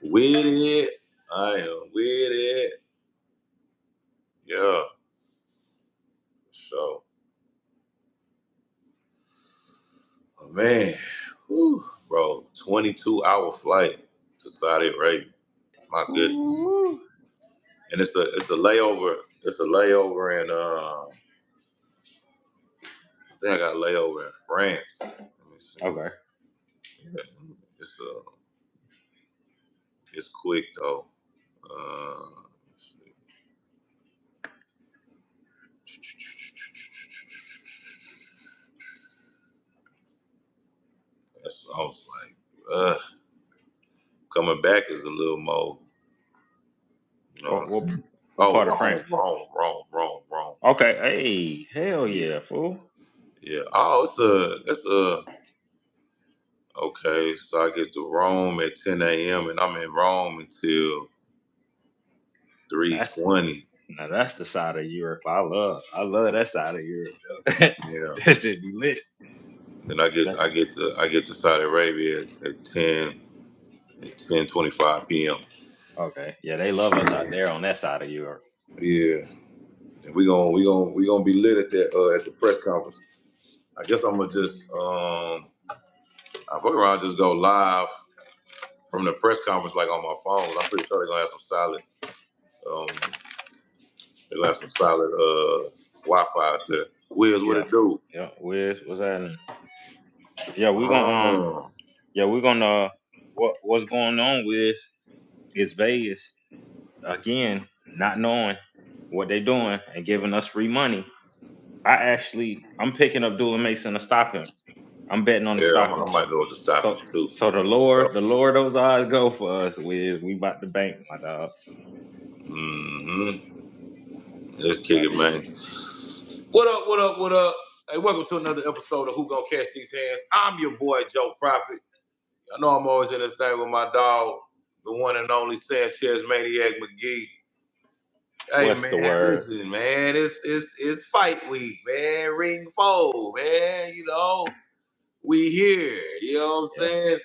With it. I am with it. Yeah. So, oh, man. Whew, bro, 22-hour flight to Saudi Arabia. My goodness. Ooh. And it's a layover. It's a layover in I think I got a layover in France. Let me see. Okay. Yeah, it's quick though. Let's see. I was like, coming back is a little more, you know what I'm What saying? what Oh, part of France? Rome. Okay. Hey, hell Yeah, yeah, fool. yeah. Oh, it's a okay. So I get to Rome at 10 a.m. and I'm in Rome until That's 3:20. Now that's the side of Europe I love that side of Europe. Though. Yeah. That should be lit. Then I get That, I get to I get to Saudi Arabia at 10:25 p.m. okay. Yeah, they love us out there on that side of Europe. Yeah. And we gonna be lit at the press conference. I guess I'm gonna just I fuck around just go live from the press conference like on my phone. I'm pretty sure they're gonna have some solid they're gonna have some solid Wi-Fi out there. Wiz, what Yeah. it do? Yeah. What's that? Yeah, we gonna Oh, what's going on with is Vegas again not knowing what they're doing and giving us free money. I'm picking up Dula Mason to stop him. I'm betting on the yeah, stop him. I might go to stop So him too. so the lower those odds go for us, we about to bank, my dog. Mm-hmm. Let's kick But it, man. What up, what up, what up? Hey, welcome to another episode of Who Gonna Catch These Hands. I'm your boy, Joe Prophet. I know I'm always in this thing with my dog, the one and only Sanchez Maniac McGee. Hey what's the man, word? listen, man, it's fight week, man. Ring 4, man. We here. You know what I'm Yeah. saying?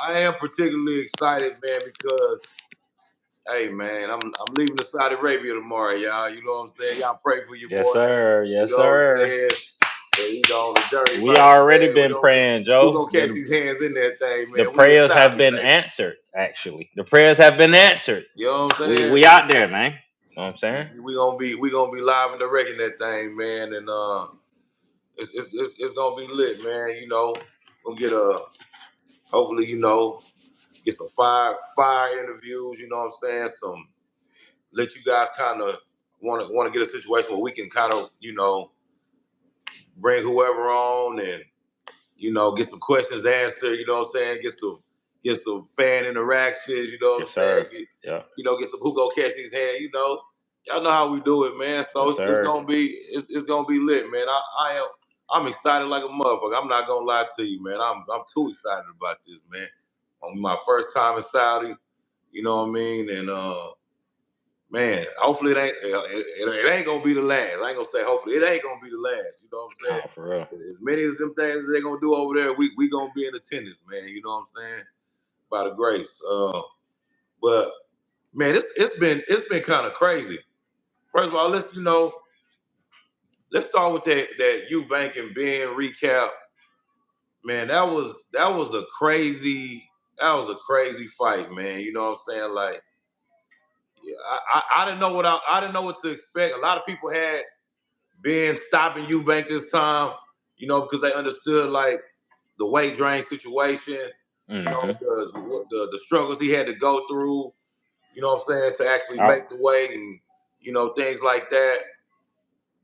I am particularly excited, man, because hey man, I'm leaving to Saudi Arabia tomorrow, y'all. You know what I'm saying? Y'all pray for your Yes, boy. sir. You Yes, know what I'm sir. saying? And, the journey We mercy, already man. been praying, We Joe. gonna catch these hands in that thing, The man. We in prayers have Saudi, been baby. answered, actually. The prayers have been answered. You know what I'm We saying? we out there, man. You know what I'm saying? We gonna be live and direct in that thing, man, and it's gonna be lit, man. Gonna get hopefully get some fire interviews. You know what I'm saying? Some let you guys kind of want to get a situation where we can kind of bring whoever on and get some questions answered. You know what I'm saying? Get some fan interactions. You know what Yes, I'm saying? sir. Yeah. Get some who gonna catch these hands. Y'all know how we do it, man. So Yes, it's sir. it's gonna be lit, man. I'm excited like a motherfucker. I'm not gonna lie to you, man. I'm too excited about this, man. On my first time in Saudi, you know what I mean, and man, hopefully it ain't gonna be the last. I ain't gonna say hopefully it ain't gonna be the last. You know what I'm saying? Oh, for real. As many as them things they gonna do over there, we gonna be in attendance, man. You know what I'm saying? By the grace. But man, it's been kind of crazy. First of all, let's start with that Eubank and Benn recap. Man, that was a crazy fight, man. You know what I'm saying? Like, yeah, I didn't know I didn't know what to expect. A lot of people had been stopping Eubank this time, because they understood like the weight drain situation, Mm-hmm. the struggles he had to go through, you know what I'm saying, to actually I, make the weight and things like that.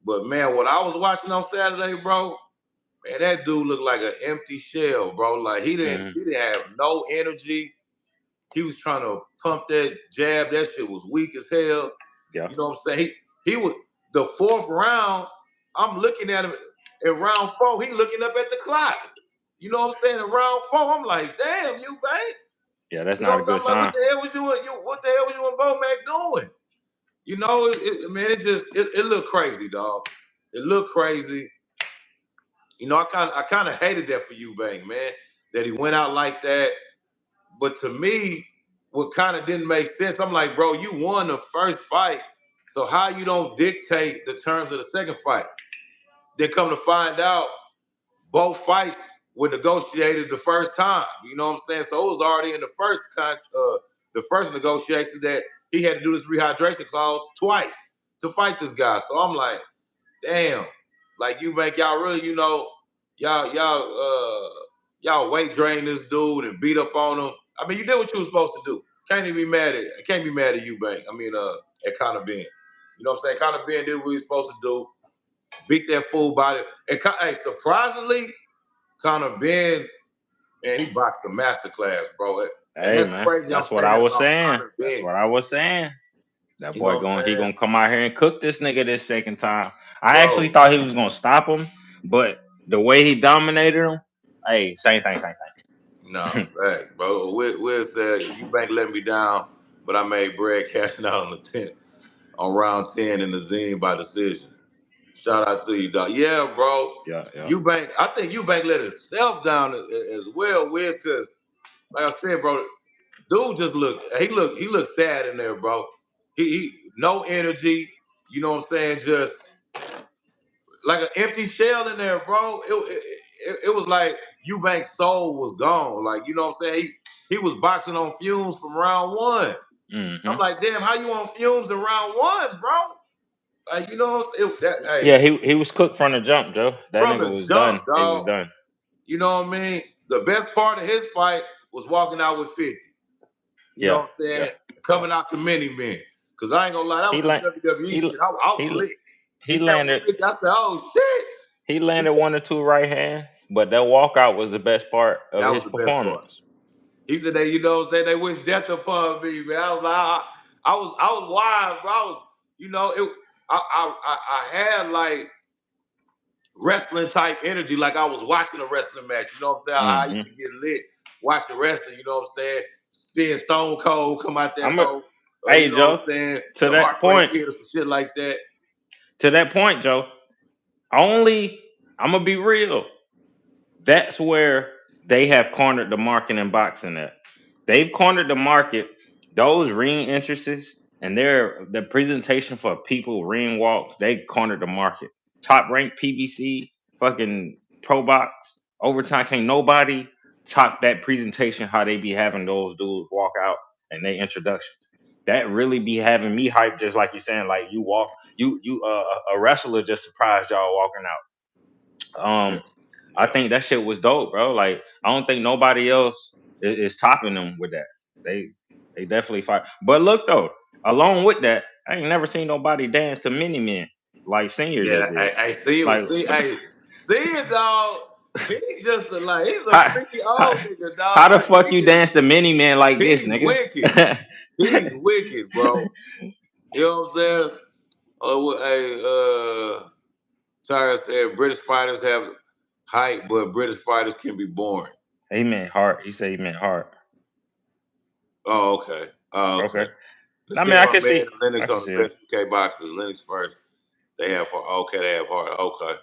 But man, what I was watching on Saturday, bro, man, that dude looked like an empty shell, bro. Like he didn't mm-hmm. he didn't have no energy. He was trying to pump that jab. That shit was weak as hell. Yeah. You know what I'm saying? He was the fourth round. I'm looking at him in round 4. He looking up at the clock. You know what I'm saying? In round 4, I'm like, damn, you bank. Yeah, that's You know not a what I'm good saying? I'm like, sign. what the hell was what the hell was you and Bo Mac doing? Man, it looked crazy, dog. It looked crazy. I kind of hated that for Eubank, man. That he went out like that. But to me, what kind of didn't make sense, I'm like, bro, you won the first fight, so how you don't dictate the terms of the second fight? Then come to find out, both fights were negotiated the first time. You know what I'm saying? So it was already in the first negotiations that he had to do this rehydration clause twice to fight this guy. So I'm like, damn, like Eubank, y'all really, y'all weight drain this dude and beat up on him. I mean, you did what you were supposed to do. Can't be mad at Eubank. I mean, at Conor Benn. You know what I'm saying? Conor Benn did what he was supposed to do. Beat that fool body. And hey, surprisingly, Conor Benn, man, he boxed a masterclass, bro. And Hey that's man, crazy. I'm that's what saying I that was about saying. Conor That's Benn. what I was saying. That You boy know what I'm going he saying? gonna come out here and cook this nigga this second time. I actually Bro, thought he was gonna stop him, but the way he dominated him, hey, same nah, thing. facts, bro. Will said, Eubank let me down, but I made bread cashing out on the 10th, on round 10 in the Zine by decision. Shout out to you, dog. Yeah, bro. Yeah. I think Eubank let himself down as well, Wiz, because like I said, bro, dude just he looked sad in there, bro. He no energy, you know what I'm saying? Just like an empty shell in there, bro. It was like Eubank's soul was gone. Like, you know what I'm saying? He was boxing on fumes from round one. I'm Hmm. like, damn, how you on fumes in round one, bro? Like, you know, hey, Yeah, he was cooked from the jump, Joe. That from nigga the was done. jump, He was dog. done. You know what I mean? The best part of his fight was walking out with 50. You know Yeah, what I'm saying? yeah, yeah. Coming out to many men. Cause I ain't gonna lie, that He was some land, WWE he shit. I was he lit. he He came with landed 50. I said, oh shit. he He landed said, one or two right hands, but that walkout was the best part of that was his the best part. performance. He said they, you know what I'm saying, they wish death upon me, man. I was like, I was wild, bro. I was, you know, I had like wrestling type energy, like I was watching a wrestling match. You know what I'm saying? How I used Hmm. to get lit watching wrestling. You know what I'm saying? Seeing Stone Cold come out that I'm a hole, you Hey know what Joe, I'm saying? to The that Heartbreak point, Kid or some shit like that. Joe. Only I'm gonna be real. That's where they have cornered the market in boxing at. They've cornered the market. Those ring entrances and the presentation for people ring walks, they cornered the market. Top ranked PBC, fucking pro box, overtime, can't nobody top that presentation how they be having those dudes walk out and they introductions. That really be having me hyped, just like you saying, like a wrestler just surprised y'all walking out. Yeah, I yeah, think that shit was dope, bro. Like I don't think nobody else is topping them with that. They they definitely fight. But look though, along with that, I ain't never seen nobody dance to Mini Men like Senior yeah. just did. Like what the See it, dog. He's just he's a how, freaky how, old nigga, how dog. the Like fuck you dance to Mini Man like this, he's nigga? wicked. He's wicked, bro. You know what I'm saying? Tyra said British fighters have height, but British fighters can be boring. He meant heart. He said he meant heart. Oh, okay. Oh, okay. Okay. Let's I mean, get I my can man see. I Lennox can on see the it. best UK boxers. Lennox first. They have heart. Okay, they have heart. Okay.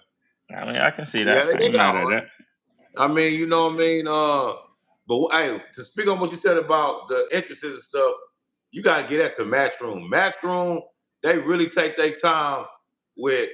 I mean, I can see Yeah, that. I they ain't got mad at heart. that. I mean, you know what I mean? But hey, to speak on what you said about the entrances and stuff, you gotta get that to matchroom. Matchroom, they really take their time with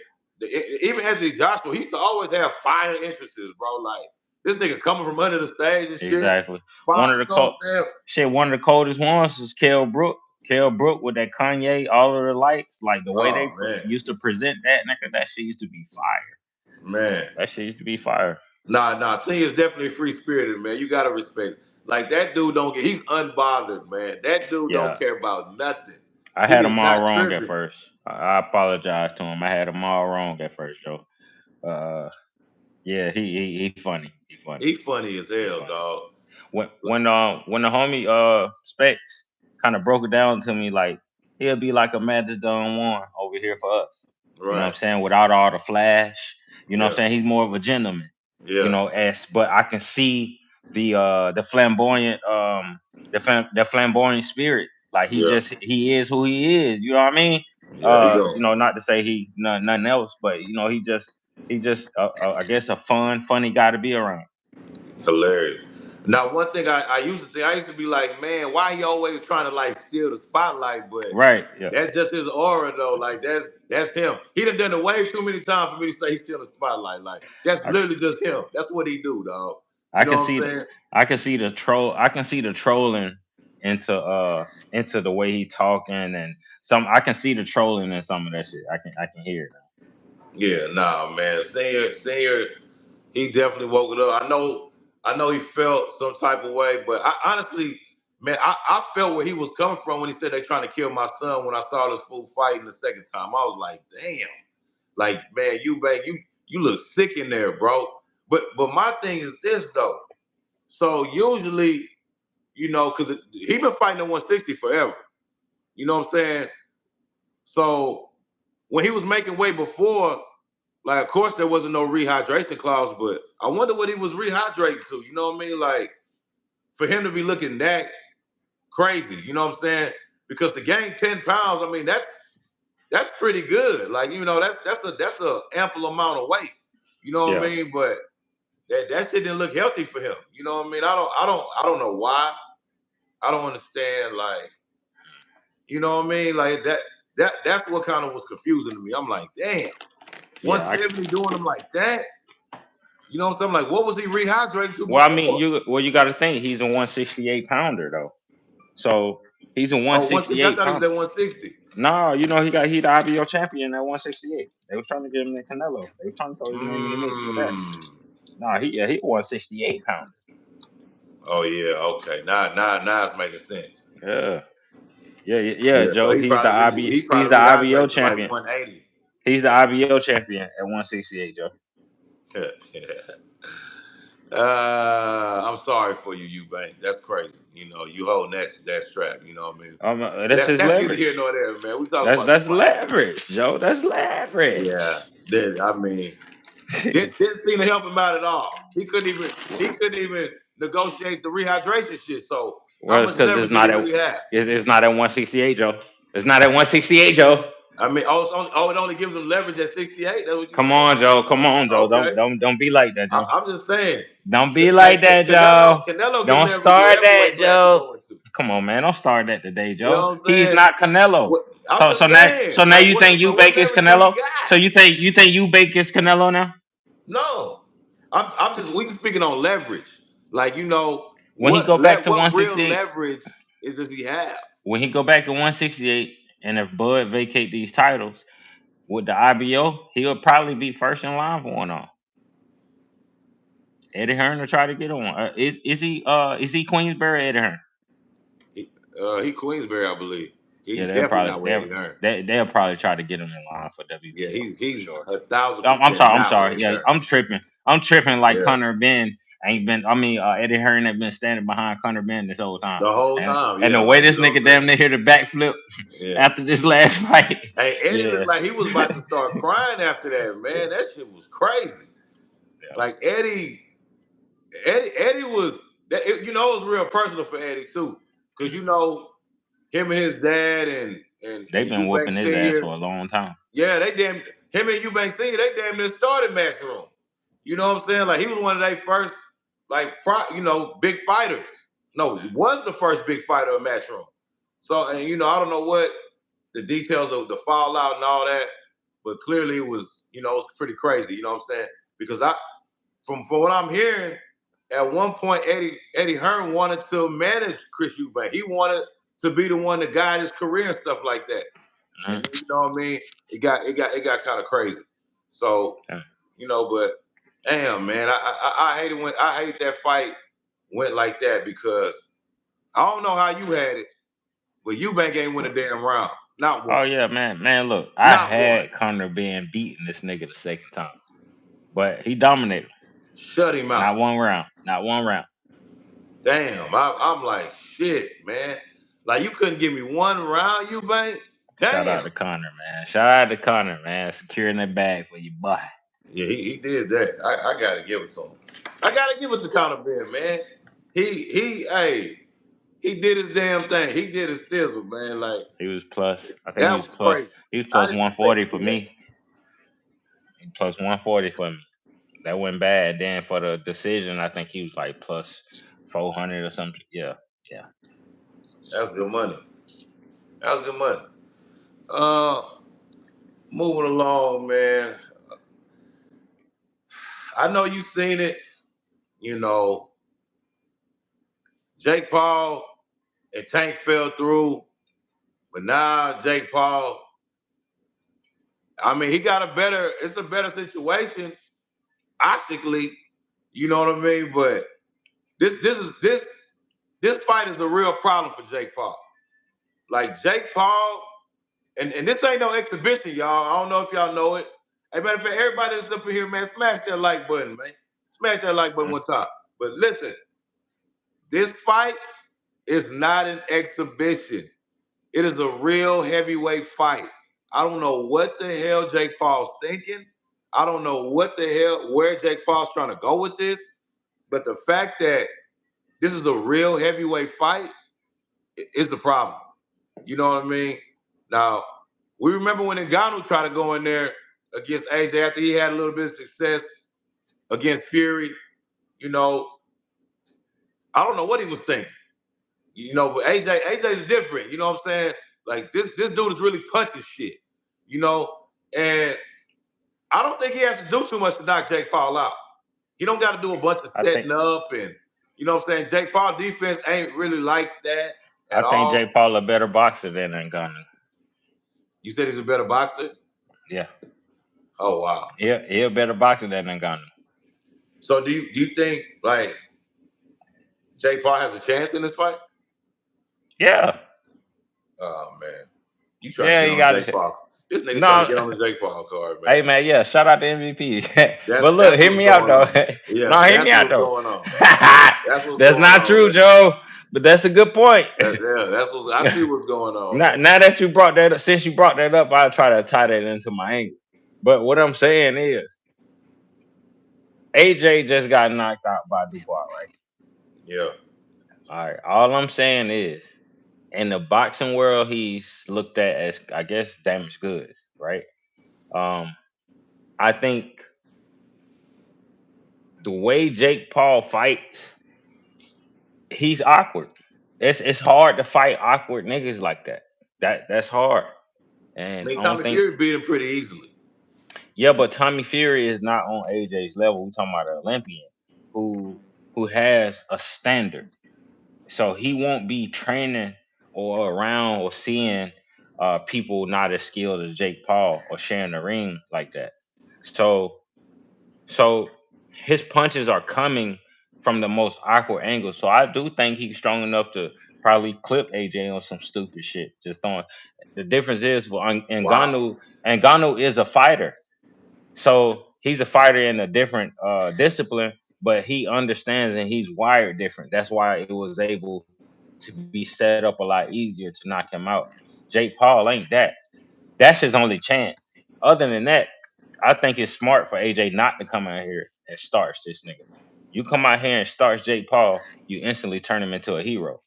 even Anthony Joshua, he used to always have fire entrances, bro. Like this nigga coming from under the stage and shit. Exactly. Fire, One of you the know what cold I'm saying? shit. One of the coldest ones was Kell Brook. Kell Brook with that Kanye, all of the lights, like the way they Oh man. used to present that nigga. That shit used to be fire. Man. That shit used to be fire. Nah. Senior's definitely free spirited, man. You gotta respect. Like that dude don't get. He's unbothered, man. That dude don't Yeah, care about nothing. I He had is him all not wrong at tripping. first. I apologize to him. I had him all wrong at first, Joe. Uh, yeah, he funny. He funny. He funny as He hell, funny. dog. When the homie Specs kind of broke it down to me, like he'll be like a Magic Don Juan over here for us. You know what Right. I'm saying? Without all the flash. You know what I'm Yeah. saying? He's more of a gentleman. You Yeah. know, as but I can see the flamboyant the flamboyant spirit. Like Yeah. he is who he is. You know what I mean? Yeah. He go You know, not to say he nothing else, but you know, he just I guess a funny guy to be around. hilarious. Now, one thing I used to think, I used to be like, man, why he always trying to like steal the spotlight? But Right. Yeah. that's just his aura, though. Like that's him. He done it way too many times for me to say he's stealing the spotlight. Like that's I, literally just him. That's what he do, dog. You I know can what I'm see saying? I can see the troll. I can see the trolling into the way he talking and some. I can see the trolling in some of that shit. I can hear it Yeah, nah, man. Senior, he definitely woke it up. I know he felt some type of way, but I honestly, man, I felt where he was coming from when he said they trying to kill my son when I saw this fool fighting the second time. I was like, damn. Like, man, you look sick in there, bro. But my thing is this though. So usually, because he been fighting at 160 forever. You know what I'm saying? So when he was making weight before, like, of course, there wasn't no rehydration clause, but I wonder what he was rehydrating to. You know what I mean? Like, for him to be looking that crazy, you know what I'm saying? Because to gain 10 pounds, I mean, that's pretty good. Like, that's a ample amount of weight. You know what I now. mean? But that shit didn't look healthy for him. You know what I mean? I don't know why. I don't understand. Like, you know what I mean? Like that's what kind of was confusing to me. I'm like, damn, Yeah. 170 doing them like that. You know what I'm saying? Like, what was he rehydrating to Well, I mean, before? you got to think he's a 168 pounder though. So he's a Oh, 160. I 168 thought he was pounder. at 160. No, he the IBO champion at 168. They was trying to give him the Canelo. They was trying to throw his name in the mix with that. Mm. No, he 168 pounder. Oh yeah, okay. Now it's making sense. Yeah. Yeah, Yeah, so Joe. he He's the probably IB. he He's the probably IBO rehydrating to like champion. 180. He's the IBO champion at 168, Joe. I'm sorry for you, Eubank. That's crazy. You hold that strap. You know what I mean? But That's his that's neither here leverage. nor there, man. We talking That's about the that's fight. leverage, Joe. That's leverage. Yeah. I mean, didn't seem to help him out at all. He couldn't even negotiate the rehydration shit. So how Well, it's much because leverage did he really have? it's not at 168, Joe. It's not at 168, Joe. I mean, it only gives him leverage at 68. That's what you're Come saying? on, Joe. Come on, Joe. Okay. Don't be like that, Joe. I'm just saying. Don't be like that, Canelo Joe. Canelo get Don't leverage start whatever that, weight class he Joe. going to. Come on, man. Don't start that today, You know Joe. what I'm He's saying? not Canelo. I'm So just so now saying. so now Like, you think what Eubank is leverage do he Canelo? got? So you think Eubank is Canelo now? No. We just speaking on leverage. Like, When he go back to what real 168, leverage does he have? when he go back to 168, and if Bud vacate these titles with the IBO, he'll probably be first in line for one on. Eddie Hearn to try to get on. Is he Queensberry Eddie Hearn? He Queensberry, I believe. Yeah, He's definitely not with Eddie Hearn. they'll probably try to get him in line for Yeah, WBO for he's sure. a thousand I'm percent sorry. I'm not with sorry. Eddie Yeah, Hearn. I'm tripping. I'm tripping like Yeah, Conor Benn ain't been. I mean, Eddie Hearn ain't been standing behind Conor Benn this whole time. the whole And time. and Yeah, the way like, this nigga damn near hit the backflip yeah. after this last fight. Hey, Eddie Yeah. looked like he was about to start crying after that, man. That shit was crazy. Yeah. Like Eddie was that. It was real personal for Eddie too, because him and his dad and They've been whooping Eubank his ass Senior. for a long time. Yeah, him and Eubank Senior. They damn near started matchroom. You know what I'm saying? Like, he was one of their first, like, big fighters. No, he was the first big fighter of matchroom. So, and I don't know what the details of the fallout and all that, but clearly it was pretty crazy. You know what I'm saying? Because from what I'm hearing, at one point Eddie Hearn wanted to manage Chris Eubank. He wanted to be the one to guide his career and stuff like that. And Mhm. then, you know what I mean? It got kind of crazy. So, Yeah. but damn, man, I hate it when I hate that fight went like that, because I don't know how you had it, but Eubank ain't win a damn round. Not Oh one. yeah, man. Look, I Not one. had Conor Benn beating this nigga the second time, but he dominated. Shut him out. Not one round. Not one round. Damn. I'm like, shit, man. Like, you couldn't give me one round, Eubank? Shout out Damn. to Conor, man. Shout out to Conor, man. Securing that bag for you, boy. Yeah, he did that. I gotta give it to him. I gotta give it to Conor Benn, man. He did his damn thing. He did his thizzle, man. Like, He was plus. I think he that was was plus. crazy. He was I plus didn't expect 140 to for see that. me. Plus 140 for me. That went bad. Then for the decision, I think he was like plus 400 or something. Yeah, yeah. That was good money. That was good money. Uh, moving along, man. I know you've seen it. You know, Jake Paul and Tank fell through, but now Jake Paul. I mean, he got a better. It's a better situation optically. You know what I mean? But this fight is a real problem for Jake Paul. Like Jake Paul, and this ain't no exhibition, y'all. I don't know if y'all know it. Hey, matter of fact, everybody that's up in here, man, smash that like button, man. Smash that like button one time. But listen, this fight is not an exhibition. It is a real heavyweight fight. I don't know what the hell Jake Paul's thinking. I don't know what the hell, where Jake Paul's trying to go with this. But the fact that this is a real heavyweight fight is the problem. You know what I mean? Now, we remember when Ngannou tried to go in there against AJ after he had a little bit of success against Fury. You know, I don't know what he was thinking. You know, but AJ's different. You know what I'm saying? Like this dude is really punching shit. You know, and I don't think he has to do too much to knock Jake Paul out. He don't got to do a bunch of I think setting up and you know what I'm saying. Jake Paul defense ain't really like that I at think all. Jake Paul a better boxer than Ngannou. You said he's a better boxer. Yeah, Oh wow. he a better boxer than Ngannou. So do you think like Jake Paul has a chance in this fight? Yeah, Oh man, you trying to yeah, get he on got Jake it. Paul? This nigga trying to No, get on the Jake Paul card, man. hey man, yeah, shout out to MVP. That's But look, that's hear what's me out going though. on. Yeah, No, hear that's me out what's though. going on. That's what's That's going not on, true, man. Joe. But that's a good point. That's what I see what's going on, man. Now that you brought that up, since you brought that up, I'll try to tie that into my angle. But what I'm saying is, AJ just got knocked out by Dubois, right? Yeah, All right. All I'm saying is, in the boxing world, he's looked at as, I guess, damaged goods, right? Um, I think the way Jake Paul fights, he's awkward. It's hard to fight awkward niggas like that. That's hard. I And mean I don't Tommy think, Fury beat him pretty easily. yeah, but Tommy Fury is not on AJ's level. We're talking about an Olympian who who has a standard. So he won't be training or around or seeing people not as skilled as Jake Paul or sharing the ring like that. So so his punches are coming from the most awkward angles. So I do think he's strong enough to probably clip AJ on some stupid shit. Just throwing. The difference is, well, Wow. Ngannou is a fighter. So he's a fighter in a different discipline, but he understands and he's wired different. That's why it was able to be set up a lot easier to knock him out. Jake Paul ain't that. That's his only chance. Other than that, I think it's smart for AJ not to come out here and starch this nigga. You come out here and starch Jake Paul, you instantly turn him into a hero.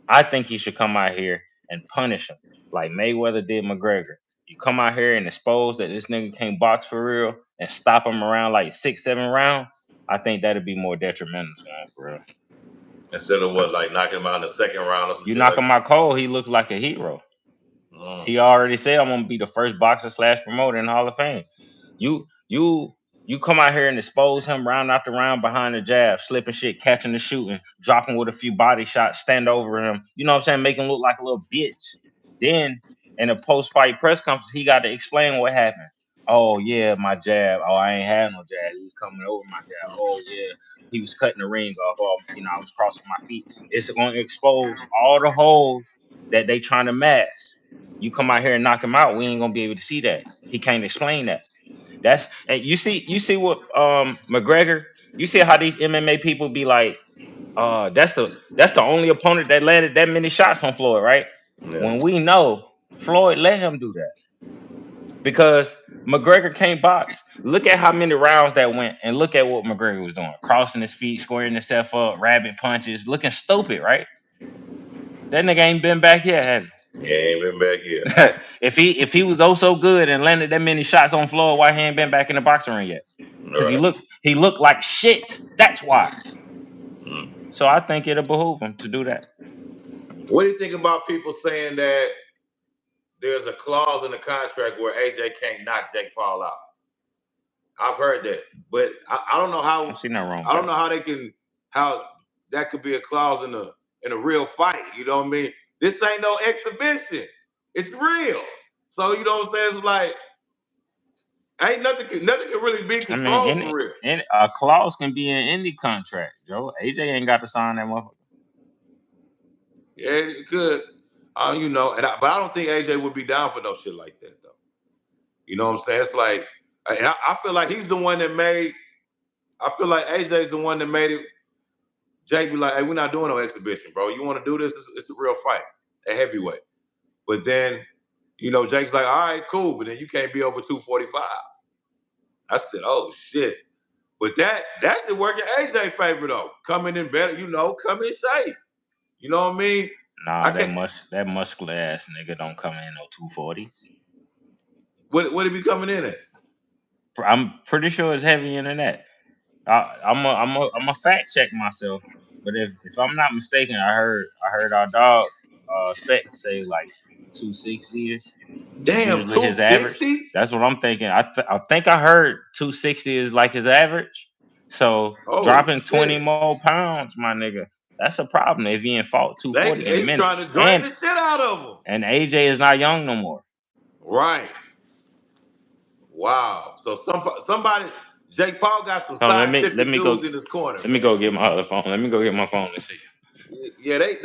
I think he should come out here and punish him like Mayweather did McGregor. You come out here and expose that this nigga can't box for real and stop him around like 6, 7 rounds. I think that'd be more detrimental to him for real. Instead of what, Cause like knocking him out in the second round or some you shit knock like him out cold, he looks like a hero. that. He already said I'm gonna be the first boxer slash promoter in the Hall of Fame. You you you come out here and expose him round after round behind the jab, slipping shit, catching the shooting, dropping with a few body shots, stand over him. You know what I'm saying? Make him look like a little bitch. Then in a post fight press conference, he got to explain what happened. Oh yeah, my jab. Oh, I ain't had no jab. He was coming over my jab. Oh yeah, he was cutting the ring off. Oh, I was crossing my feet. It's going to expose all the holes that they trying to mask. You come out here and knock him out, we ain't gonna be able to see that. He can't explain that. That's and you see what McGregor. You see how these MMA people be like, that's the only opponent that landed that many shots on Floyd, right? Yeah. When we know Floyd let him do that because McGregor can't box. Look at how many rounds that went, and look at what McGregor was doing: crossing his feet, squaring himself up, rabbit punches, looking stupid, right? That nigga ain't been back yet, have He ain't been back here. he? If he was oh so good and landed that many shots on Floyd, why he ain't been back in the boxing ring yet? All Because he right. looked like shit. That's why. So I think it'll behoove him to do that. What do you think about people saying that there's a clause in the contract where AJ can't knock Jake Paul out? I've heard that, but I don't know I how. don't see nothing wrong I with don't that. know how that could be a clause in a real fight. You know what I mean? This ain't no exhibition. It's real. So you know what I'm saying? It's like ain't nothing can really be I mean, controlled for real. any a clause can be in any contract, Joe. AJ ain't got to sign that motherfucker. Yeah, it could. You know, but I don't think AJ would be down for no shit like that though. You know what I'm saying? It's like, and I feel like he's the one that made. I feel like AJ's the one that made it. Jake be like, "Hey, we're not doing no exhibition, bro. You want to do this? It's a real fight, a heavyweight." But then, you know, Jake's like, "All right, cool," but then you can't be over 245. I said, "Oh shit." But that's the work in AJ favor though. Coming in better, you know, come in shape. You know what I mean? I Nah, can't. that muscular ass nigga don't come in no 240s. What he be coming in at? I'm pretty sure it's heavier than that. I'm a fact check myself, but if I'm not mistaken, I heard our dog Spec say like 260 ish is Damn, usually his average. 260? That's what I'm thinking. I think I heard 260 is like his average. So Oh dropping 20 shit. more pounds, my nigga, that's a problem if he ain't fought They 240 in a they minute. trying to drain the shit out of him. And AJ is not young no more. Right. Wow. So somebody, Jake Paul got some So scientific dudes in his corner, let me go man. get my other phone. Let me go get my phone and see. Yeah, they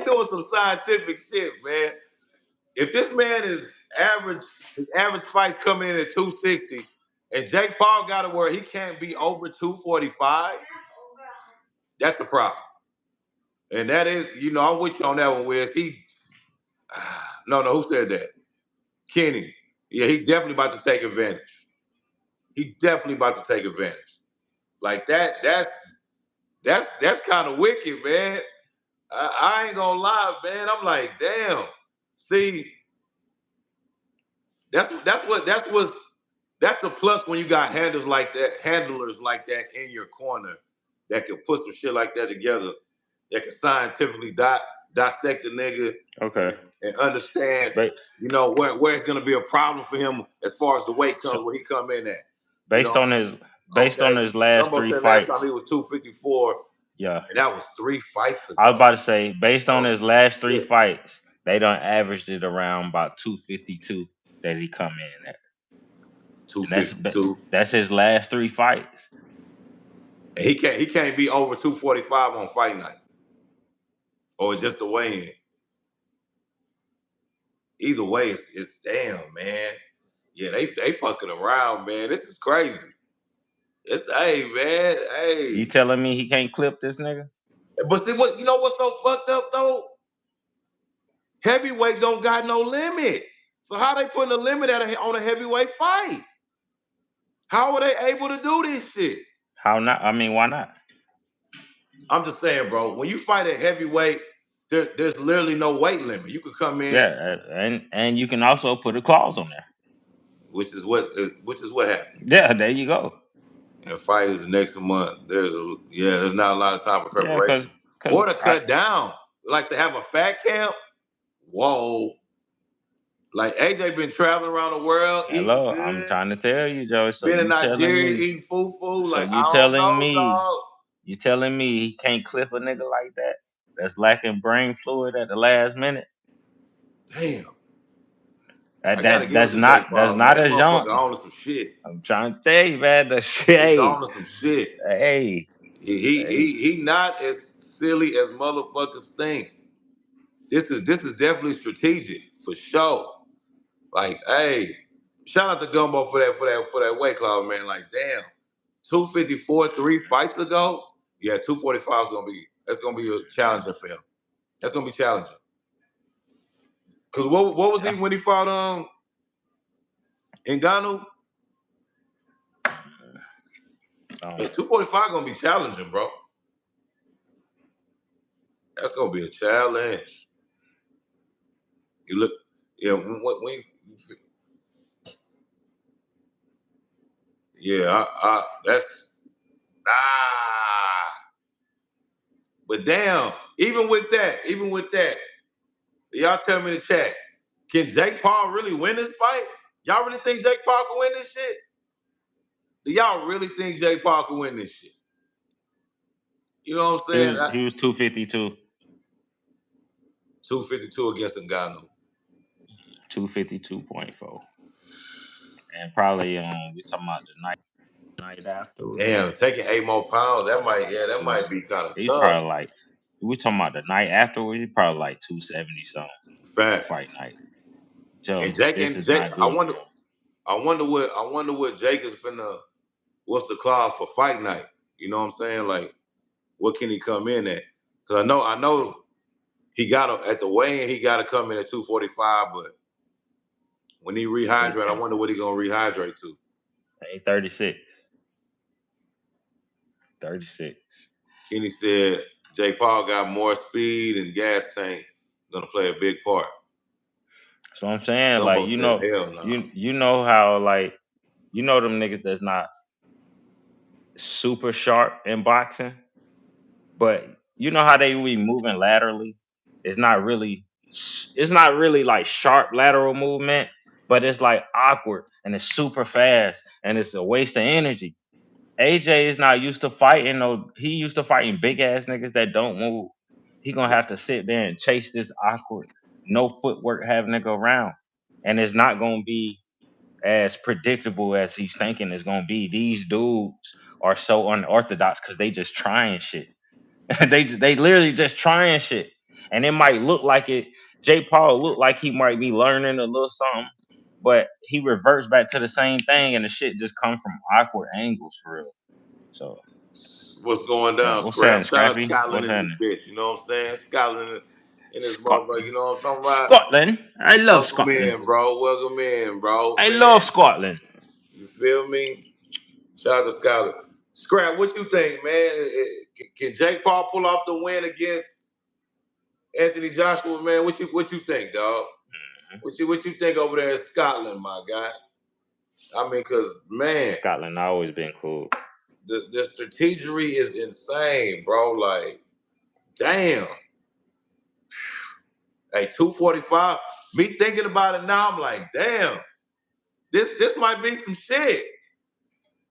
doing some scientific shit, man. If this man is average, his average fights coming in at 260, and Jake Paul got it where he can't be over 245, that's a problem. And that is, you know, I'm with you on that one, Wiz. No, who said that? Kenny. Yeah, he definitely about to take advantage. He definitely about to take advantage. Like that's kind of wicked, man. I ain't gonna lie, man. I'm like, damn. See, that's a plus when you got handlers like that in your corner that can put some shit like that together, that can scientifically dissect the nigga Okay. and understand, But you know, where it's gonna be a problem for him as far as the weight so comes where he come in at. You know based what on I his mean? Okay. last Gumbo three said last time fights, he was 254, yeah. and that was 3 fights I was ago. about to say, based on Oh his last three shit. fights, they done averaged it around about 252 that he come in at. And 252. that's his last three fights. And he can't be over 245 on fight night. Or just the weigh in. Either way, it's damn, man. Yeah, they fucking around, man. This is crazy. It's hey, man, You hey. telling me he can't clip this nigga? But see what you know what's so fucked up though? Heavyweight don't got no limit. So how they putting a limit on a heavyweight fight? How are they able to do this shit? How not? I mean, why not? I'm just saying, bro. When you fight at heavyweight, there's literally no weight limit. You could come in, Yeah, and you can also put a clause on there. which is what happened. Yeah, there you go. And fight is next month. There's not a lot of time for Yeah, preparation. cause Or to cut down. Like to have a fat camp. Whoa. Like AJ been traveling around the world, eating hello, I'm good. trying to tell you, Joey. So Been in you telling Nigeria me? eating fufu. So Like, I you don't telling know, me? dog. You telling me he can't clip a nigga like that? That's lacking brain fluid at the last minute. Damn. I gotta give it That's to Jake not Paul, man. That as young. motherfucker on to some shit. I'm trying to tell you, man. The He's shit. on to some shit. Hey, hey. He not as silly as motherfuckers think. This is definitely strategic for sure. Like, hey, shout out to Gumbo for that weight class, man. Like, damn, 254 3 fights ago. Yeah, 245 is gonna be a challenging for him. That's gonna be challenging. Cause what was he Yeah. when he fought Ngannou? Yeah, 245 gonna be challenging, bro. That's gonna be a challenge. You look, yeah, yeah, that's nah. But damn, even with that, y'all tell me in the chat, can Jake Paul really win this fight? Y'all really think Jake Paul can win this shit? Do y'all really think Jake Paul can win this shit? You know what I'm saying? He was 252. 252 against Ngannou. 252.4. And probably we talking about the night after. Damn, taking 8 more pounds, that might be kind of He's tough. probably like, we talking about the night afterwards, he's probably like 270 something for fight Facts. night. So And Jake this and is Jake, not good for him. I wonder what Jake is finna. What's the clause for fight night? You know what I'm saying? Like, what can he come in at? Because I know he got at the weigh-in, he got to come in at 245. But when he rehydrate, I wonder what he gonna rehydrate to. 36. 36. Kenny said Jake Paul got more speed and gas tank, gonna play a big part. So I'm saying, like, Dumbo said, hell no. you know how, like, you know them niggas that's not super sharp in boxing, but you know how they be moving laterally. It's not really like sharp lateral movement, but it's like awkward and it's super fast and it's a waste of energy. AJ is not used to fighting he used to fighting big ass niggas that don't move. He gonna have to sit there and chase this awkward, no footwork having nigga around. And it's not gonna be as predictable as he's thinking it's gonna be. These dudes are so unorthodox because they just trying shit. They literally just trying shit. And it might look like it. Jake Paul look like he might be learning a little something, but he reverts back to the same thing and the shit just come from awkward angles for real. So What's going down, what's Scrap? happening, Shout out Scrappy? Scotland What's in this happening? bitch. You know what I'm saying? Scotland in this motherfucker. You Scotland. know what I'm talking about? Scotland. I love Welcome Scotland. in, bro. Welcome in, bro. I Man, love Scotland. you feel me? Shout out to Scotland. Scrap, what you think, man? Can Jake Paul pull off the win against Anthony Joshua, man? What you think, dog? What you think over there in Scotland, my guy? I mean, cause man, Scotland always been cool. the strategery is insane, bro. Like, damn. Hey, 245. Me thinking about it now, I'm like, damn. This might be some shit.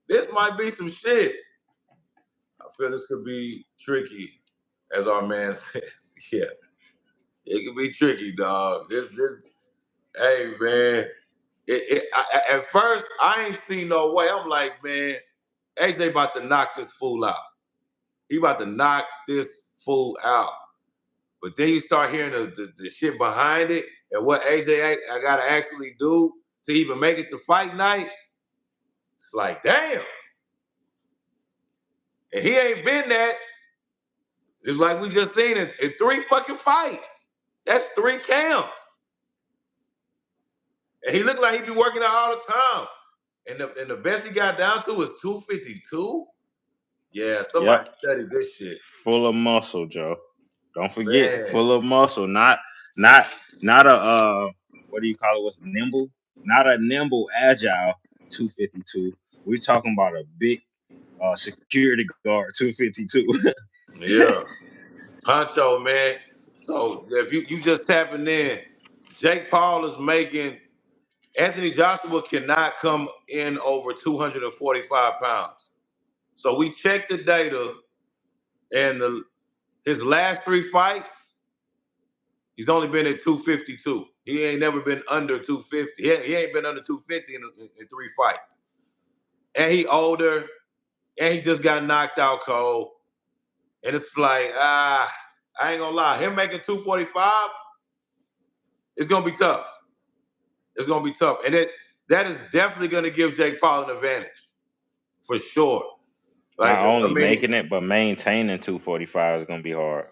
This might be some shit. I feel this could be tricky, as our man says. Yeah, it could be tricky, dog. Hey, man. At first, I ain't seen no way. I'm like, man, AJ about to knock this fool out. He about to knock this fool out. But then you start hearing the shit behind it and what AJ I gotta actually do to even make it to fight night. It's like, damn. And he ain't been that. It's like we just seen it in 3 fucking fights. That's 3 camps. And he looked like he be working out all the time. And the best he got down to was 252. Yeah, somebody Yep. study this shit. Full of muscle, Joe. Don't forget, Man. full of muscle. Not a what do you call it? What's nimble? Not a nimble, agile 252. We're talking about a big security guard 252. Yeah. Honcho, man. So if you just tapping in, Jake Paul is making Anthony Joshua cannot come in over 245 pounds. So we checked the data, and his last 3 fights, he's only been at 252. He ain't never been under 250. He ain't been under 250 in 3 fights. And he older, and he just got knocked out cold. And it's like, I ain't gonna lie, him making 245, it's gonna be tough. It's gonna be tough. And that is definitely gonna give Jake Paul an advantage. For sure. Like, Not I only mean, making it, but maintaining 245 is gonna be hard.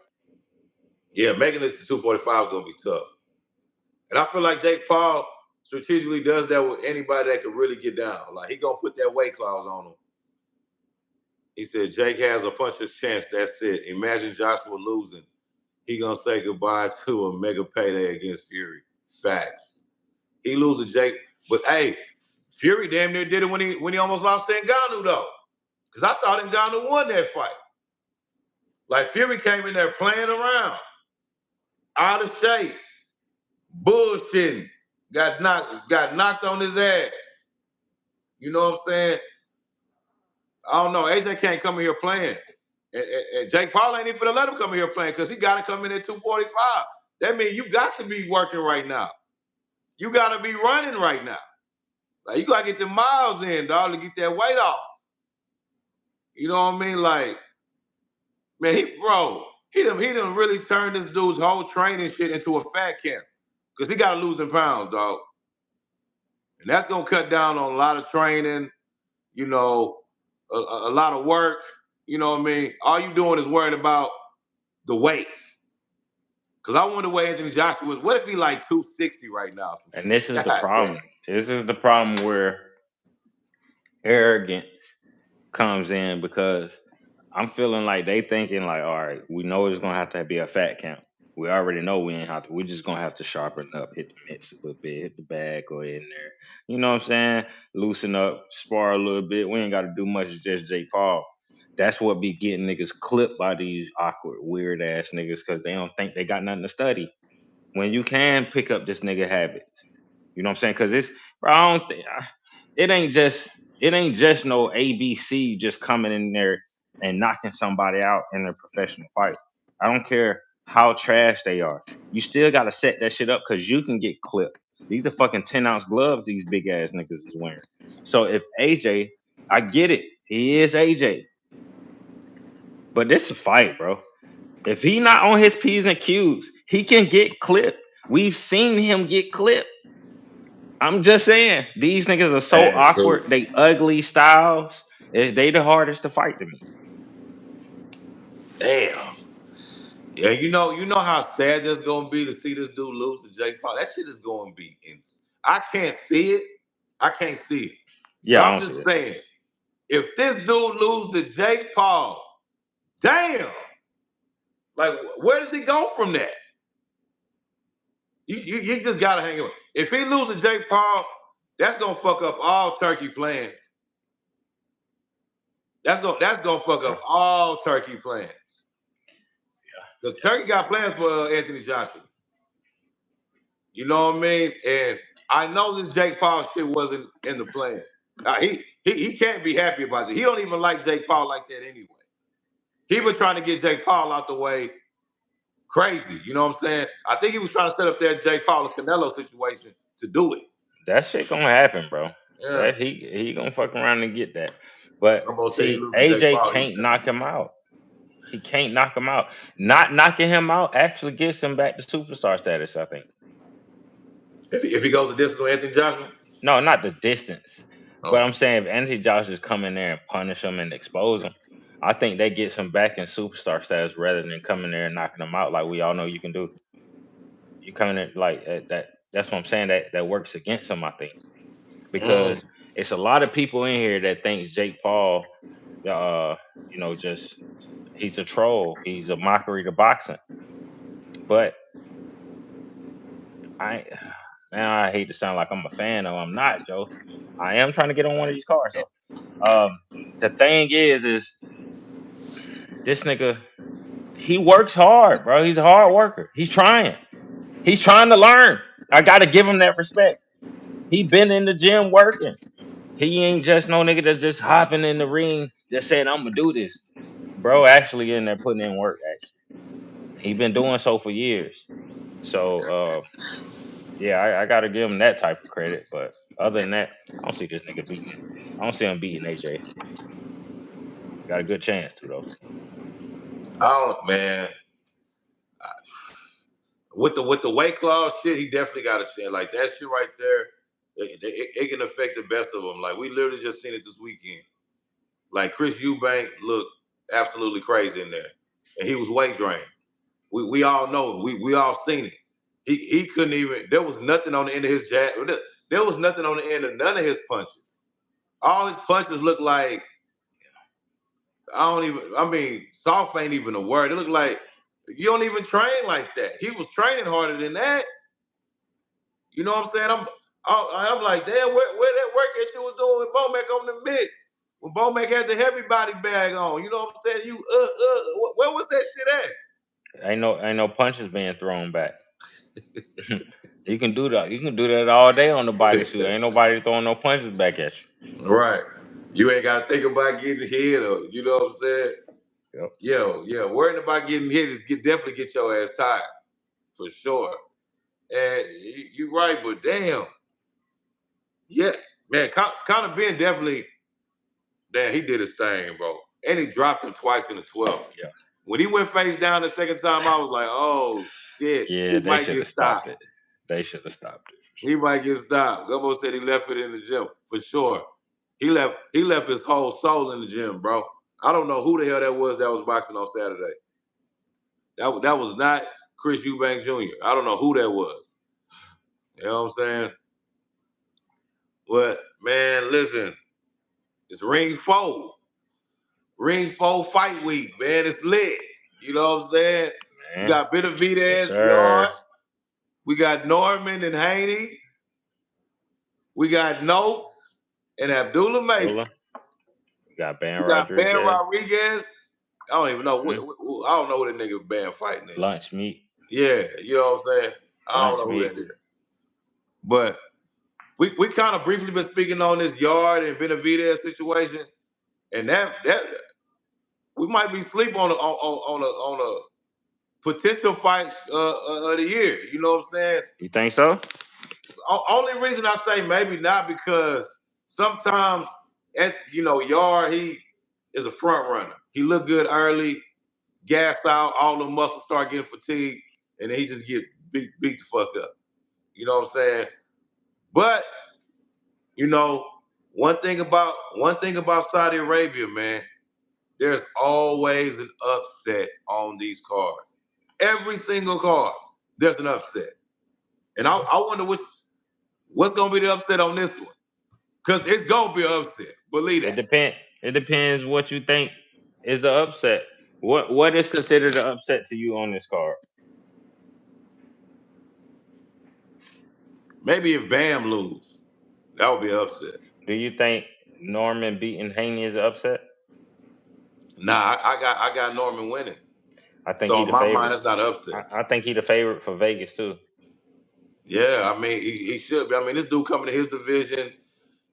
yeah, making it to 245 is gonna be tough. And I feel like Jake Paul strategically does that with anybody that could really get down. Like, he gonna put that weight clause on him. He said Jake has a puncher's chance. That's it. Imagine Joshua losing. He gonna say goodbye to a mega payday against Fury. Facts. He loses Jake, but hey, Fury damn near did it when he almost lost to Ngannou though, because I thought Ngannou won that fight. Like Fury came in there playing around, out of shape, bullshitting, got knocked on his ass. You know what I'm saying? I don't know. AJ can't come in here playing. And Jake Paul ain't even finna let him come in here playing because he got to come in at 245. That means you got to be working right now. You got to be running right now. Like, you got to get the miles in, dog, to get that weight off. You know what I mean? Like, man, he done really turned this dude's whole training shit into a fat camp because he got to lose in pounds, dog. And that's going to cut down on a lot of training, you know, a lot of work. You know what I mean? All you doing is worrying about the weight. Because I wonder where Anthony Joshua is. What if he like 260 right now? And this is the problem. This is the problem where arrogance comes in because I'm feeling like they thinking like, all right, we know it's gonna have to be a fat count. We already know we ain't have to. We're just gonna have to sharpen up, hit the mitts a little bit, hit the bag, go in there. You know what I'm saying? Loosen up, spar a little bit. We ain't got to do much. It's just Jake Paul. That's what be getting niggas clipped by these awkward, weird ass niggas because they don't think they got nothing to study. When you can pick up this nigga habits, you know what I'm saying? Because it's, bro, I don't think it ain't just no ABC just coming in there and knocking somebody out in a professional fight. I don't care how trash they are. You still got to set that shit up because you can get clipped. These are fucking 10-ounce gloves these big ass niggas is wearing. So if AJ, I get it, he is AJ, but this is a fight, bro. If he not on his P's and Q's, he can get clipped. We've seen him get clipped. I'm just saying, these niggas are so Man, so awkward. They ugly styles. They the hardest to fight to me. damn. Yeah, you know how sad that's gonna be to see this dude lose to Jake Paul. That shit is gonna be insane. I can't see it. I can't see it. But Yeah, I I'm don't see just it. saying, if this dude lose to Jake Paul, damn. Like, where does he go from that? You just gotta hang on. If he loses Jake Paul, that's gonna fuck up all Turkey plans. That's gonna fuck Yeah. up all Turkey plans. Because Turkey got plans for Anthony Joshua. You know what I mean? And I know this Jake Paul shit wasn't in the plans. He can't be happy about it. He don't even like Jake Paul like that anyway. He been trying to get Jake Paul out the way crazy. You know what I'm saying? I think he was trying to set up that Jake Paul and Canelo situation to do it. That shit gonna happen, bro. Yeah. That he gonna fuck around and get that. But I'm gonna say he see, loses Jake AJ Paul. can't knock him out. He can't knock him out. Not knocking him out actually gets him back to superstar status, I think. If he goes the distance with Anthony Joshua. No, not the distance. But Oh. I'm saying if Anthony Josh just come in there and punish him and expose him, I think that gets him back in superstar status rather than coming there and knocking him out like we all know you can do. You coming in like that. That's what I'm saying. That works against him, I think, Mm. because it's a lot of people in here that think Jake Paul, uh, just he's a troll. He's a mockery to boxing. But I, man, I hate to sound like I'm a fan of. I'm not, Joe. I am trying to get on one of these cars though. The thing is this nigga, he works hard, bro. He's a hard worker. He's trying. He's trying to learn. I gotta give him that respect. He been in the gym working. He ain't just no nigga that's just hopping in the ring, just saying I'm gonna do this. Bro actually in there putting in work, actually. He been doing so for years. So yeah, I gotta give him that type of credit. But other than that, I don't see this nigga beating. I don't see him beating AJ. Got a good chance to though. I don't, man. With the weight class shit, he definitely got a chance. Like that shit right there, it can affect the best of them. Like we literally just seen it this weekend. Like Chris Eubank looked absolutely crazy in there, and he was weight drained. We all know it. We all seen it. He couldn't even. There was nothing on the end of his jab. There was nothing on the end of none of his punches. All his punches look like I don't even. I mean, soft ain't even a word. It looked like you don't even train like that. He was training harder than that. You know what I'm saying? I'm like, damn, where that work that you was doing with Bomac on the mix? when Bo Mac had the heavy body bag on. You know what I'm saying? Where was that shit at? Ain't no punches being thrown back. You can do that. You can do that all day on the bodysuit. Ain't nobody throwing no punches back at you. Right. You ain't got to think about getting hit or, you know what I'm saying? Yep. Yeah. Worrying about getting hit is definitely get your ass tired. For sure. And you're right, but damn. Yeah, man, Conor Benn definitely, damn, he did his thing, bro. And he dropped him twice in the 12th. Yeah. When he went face down the second time, I was like, oh, shit, Yeah, he they might should get have stopped stopped. it. They should have stopped it. He might get stopped. Gumbo said he left it in the gym, for sure. He left his whole soul in the gym, bro. I don't know who the hell that was boxing on Saturday. That was not Chris Eubank Jr. I don't know who that was. You know what I'm saying? But, man, listen, it's Ring 4. Ring 4 fight week, man. It's lit. You know what I'm saying? Man. We got Yes, Benavidez, sir. Yard. We got Norman and Haney. We got Noakes and Abdullah Mason. We got Ben We got Ben Rodriguez. Rodriguez. I don't even know. Mhm. I don't know what that nigga Ben fighting is. Lunch meat. Yeah, you know what I'm saying? I don't know who that is. But we kind of briefly been speaking on this Yard and Benavidez situation, and that we might be sleep on a potential fight of the year. You know what I'm saying? You think so? Only reason I say maybe not because sometimes Yard, he is a front runner. He looked good early, gassed out, all the muscles start getting fatigued, and then he just get beat the fuck up. You know what I'm saying? But one thing about Saudi Arabia, man, there's always an upset on these cards. Every single card, there's an upset. And I wonder what's gonna be the upset on this one. Cause it's gonna be an upset. Believe that. It depends what you think is an upset. What is considered an upset to you on this card? Maybe if Bam lose, that would be an upset. Do you think Norman beating Haney is an upset? Nah, I got Norman winning. I think So he in the my favorite. mind, that's not an upset. I think he the favorite for Vegas too. Yeah, I mean he should be. I mean, this dude coming to his division,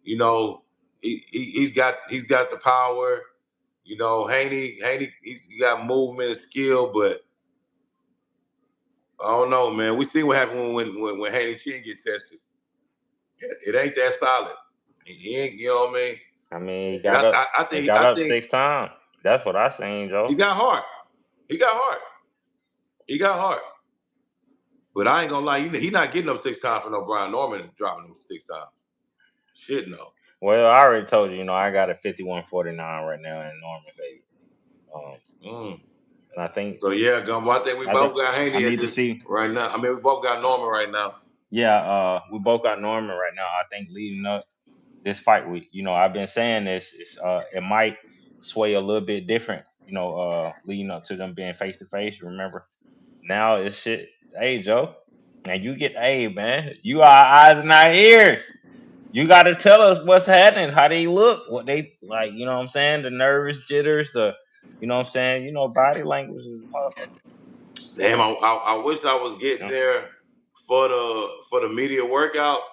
he's got the power. Haney he got movement and skill, but I don't know, man. We see what happened when Haney Chin get tested. It ain't that solid. He ain't, you know what I mean? I mean, he And got up. I He think got I up think 6 times. That's what I seen, Joe. he got heart. He got heart. He got heart. But I ain't gonna lie, he not getting up 6 times for no Brian Norman and dropping him 6 times. Shit, no. Well, I already told you. I got a 51-49 right now in Norman favor. And I think. So yeah, Gumbo, I think we both got I Haney at need to this see. right now. I mean, we both got Norman right now. Yeah, we both got Norman right now. I think leading up this fight week, I've been saying this. It might sway a little bit different. Leading up to them being face to face. Remember, now it's shit. Hey, Joe, and you get man. You are our eyes and our ears. You got to tell us what's happening, how they look, what they like. You know what I'm saying? The nervous jitters, you know what I'm saying? Body language is a motherfucker. Damn, I wish I was getting there for the media workouts,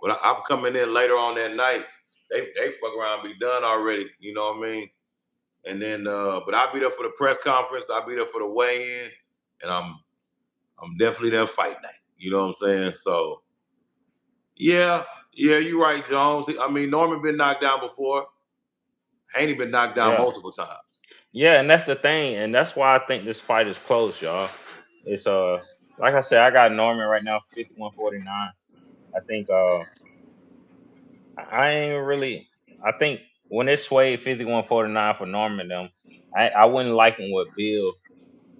but I'm coming in later on that night. They fuck around and be done already. You know what I mean? And then, but I'll be there for the press conference. I'll be there for the weigh-in, and I'm definitely there fight night. You know what I'm saying? So, yeah, you're right, Jones. I mean, Norman been knocked down before. Haney been knocked down multiple times. Yeah, and that's the thing, and that's why I think this fight is close, y'all. It's like I said, I got Norman right now, 51-49. I think I ain't really. I think when it swayed 51-49 for Norman, I wasn't liking what Bill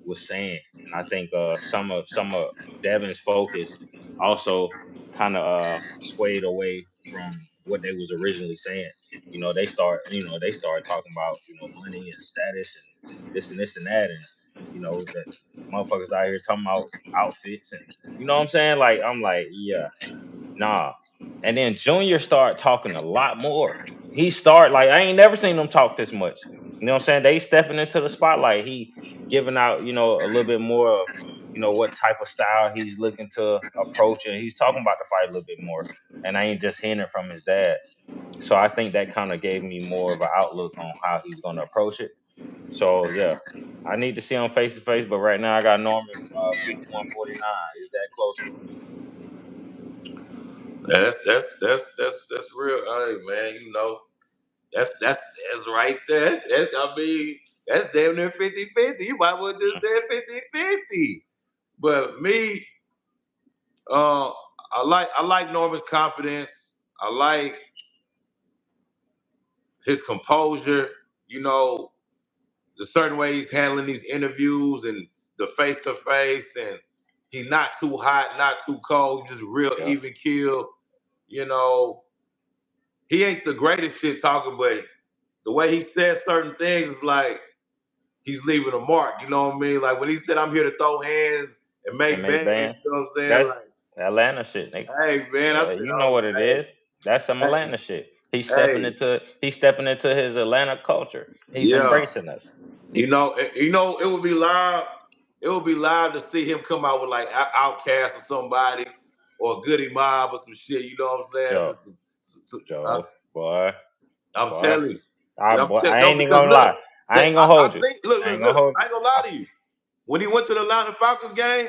was saying, and I think some of Devin's focus also kind of swayed away from what they was originally saying. They start talking about money and status and this and that, and that motherfuckers out here talking about outfits and you know what I'm saying. I'm like, yeah, nah. And then Junior started talking a lot more. he start like I ain't never seen him talk this much. You know what I'm saying? They stepping into the spotlight. He giving out, a little bit more of, what type of style he's looking to approach, and he's talking about the fight a little bit more. And I ain't just hearing it from his dad. So I think that kind of gave me more of an outlook on how he's gonna approach it. So yeah, I need to see him face to face. But right now I got Norman 51-49. Is that close for me? That's real. Hey man, that's right there. I mean, that's damn near 50-50. You might well just say 50-50. But me, uh, I like Norman's confidence. I like his composure. You know, the certain way he's handling these interviews and the face to face, and he's not too hot, not too cold, just real Yeah, even keel. You know, he ain't the greatest shit talker, but the way he says certain things is like he's leaving a mark. You know what I mean? Like when he said, "I'm here to throw hands and and make make bands." You band. know what I'm saying? That's Like, Atlanta shit, nigga. hey man, I Yeah, said, you know "Oh, what it is. That's some hey, Atlanta shit. hey, He's stepping into his Atlanta culture. He's yeah." embracing us. It would be live. It would be live to see him come out with like Outcast or somebody or Goody Mob or some shit. You know what I'm saying? Joe, Joe, boy, I'm boy. telling you. I'm telling I no ain't even because gonna look, lie. I ain't gonna I hold you. seen look I look ain't gonna look. hold I you. ain't gonna lie to you. When he went to the Atlanta Falcons game,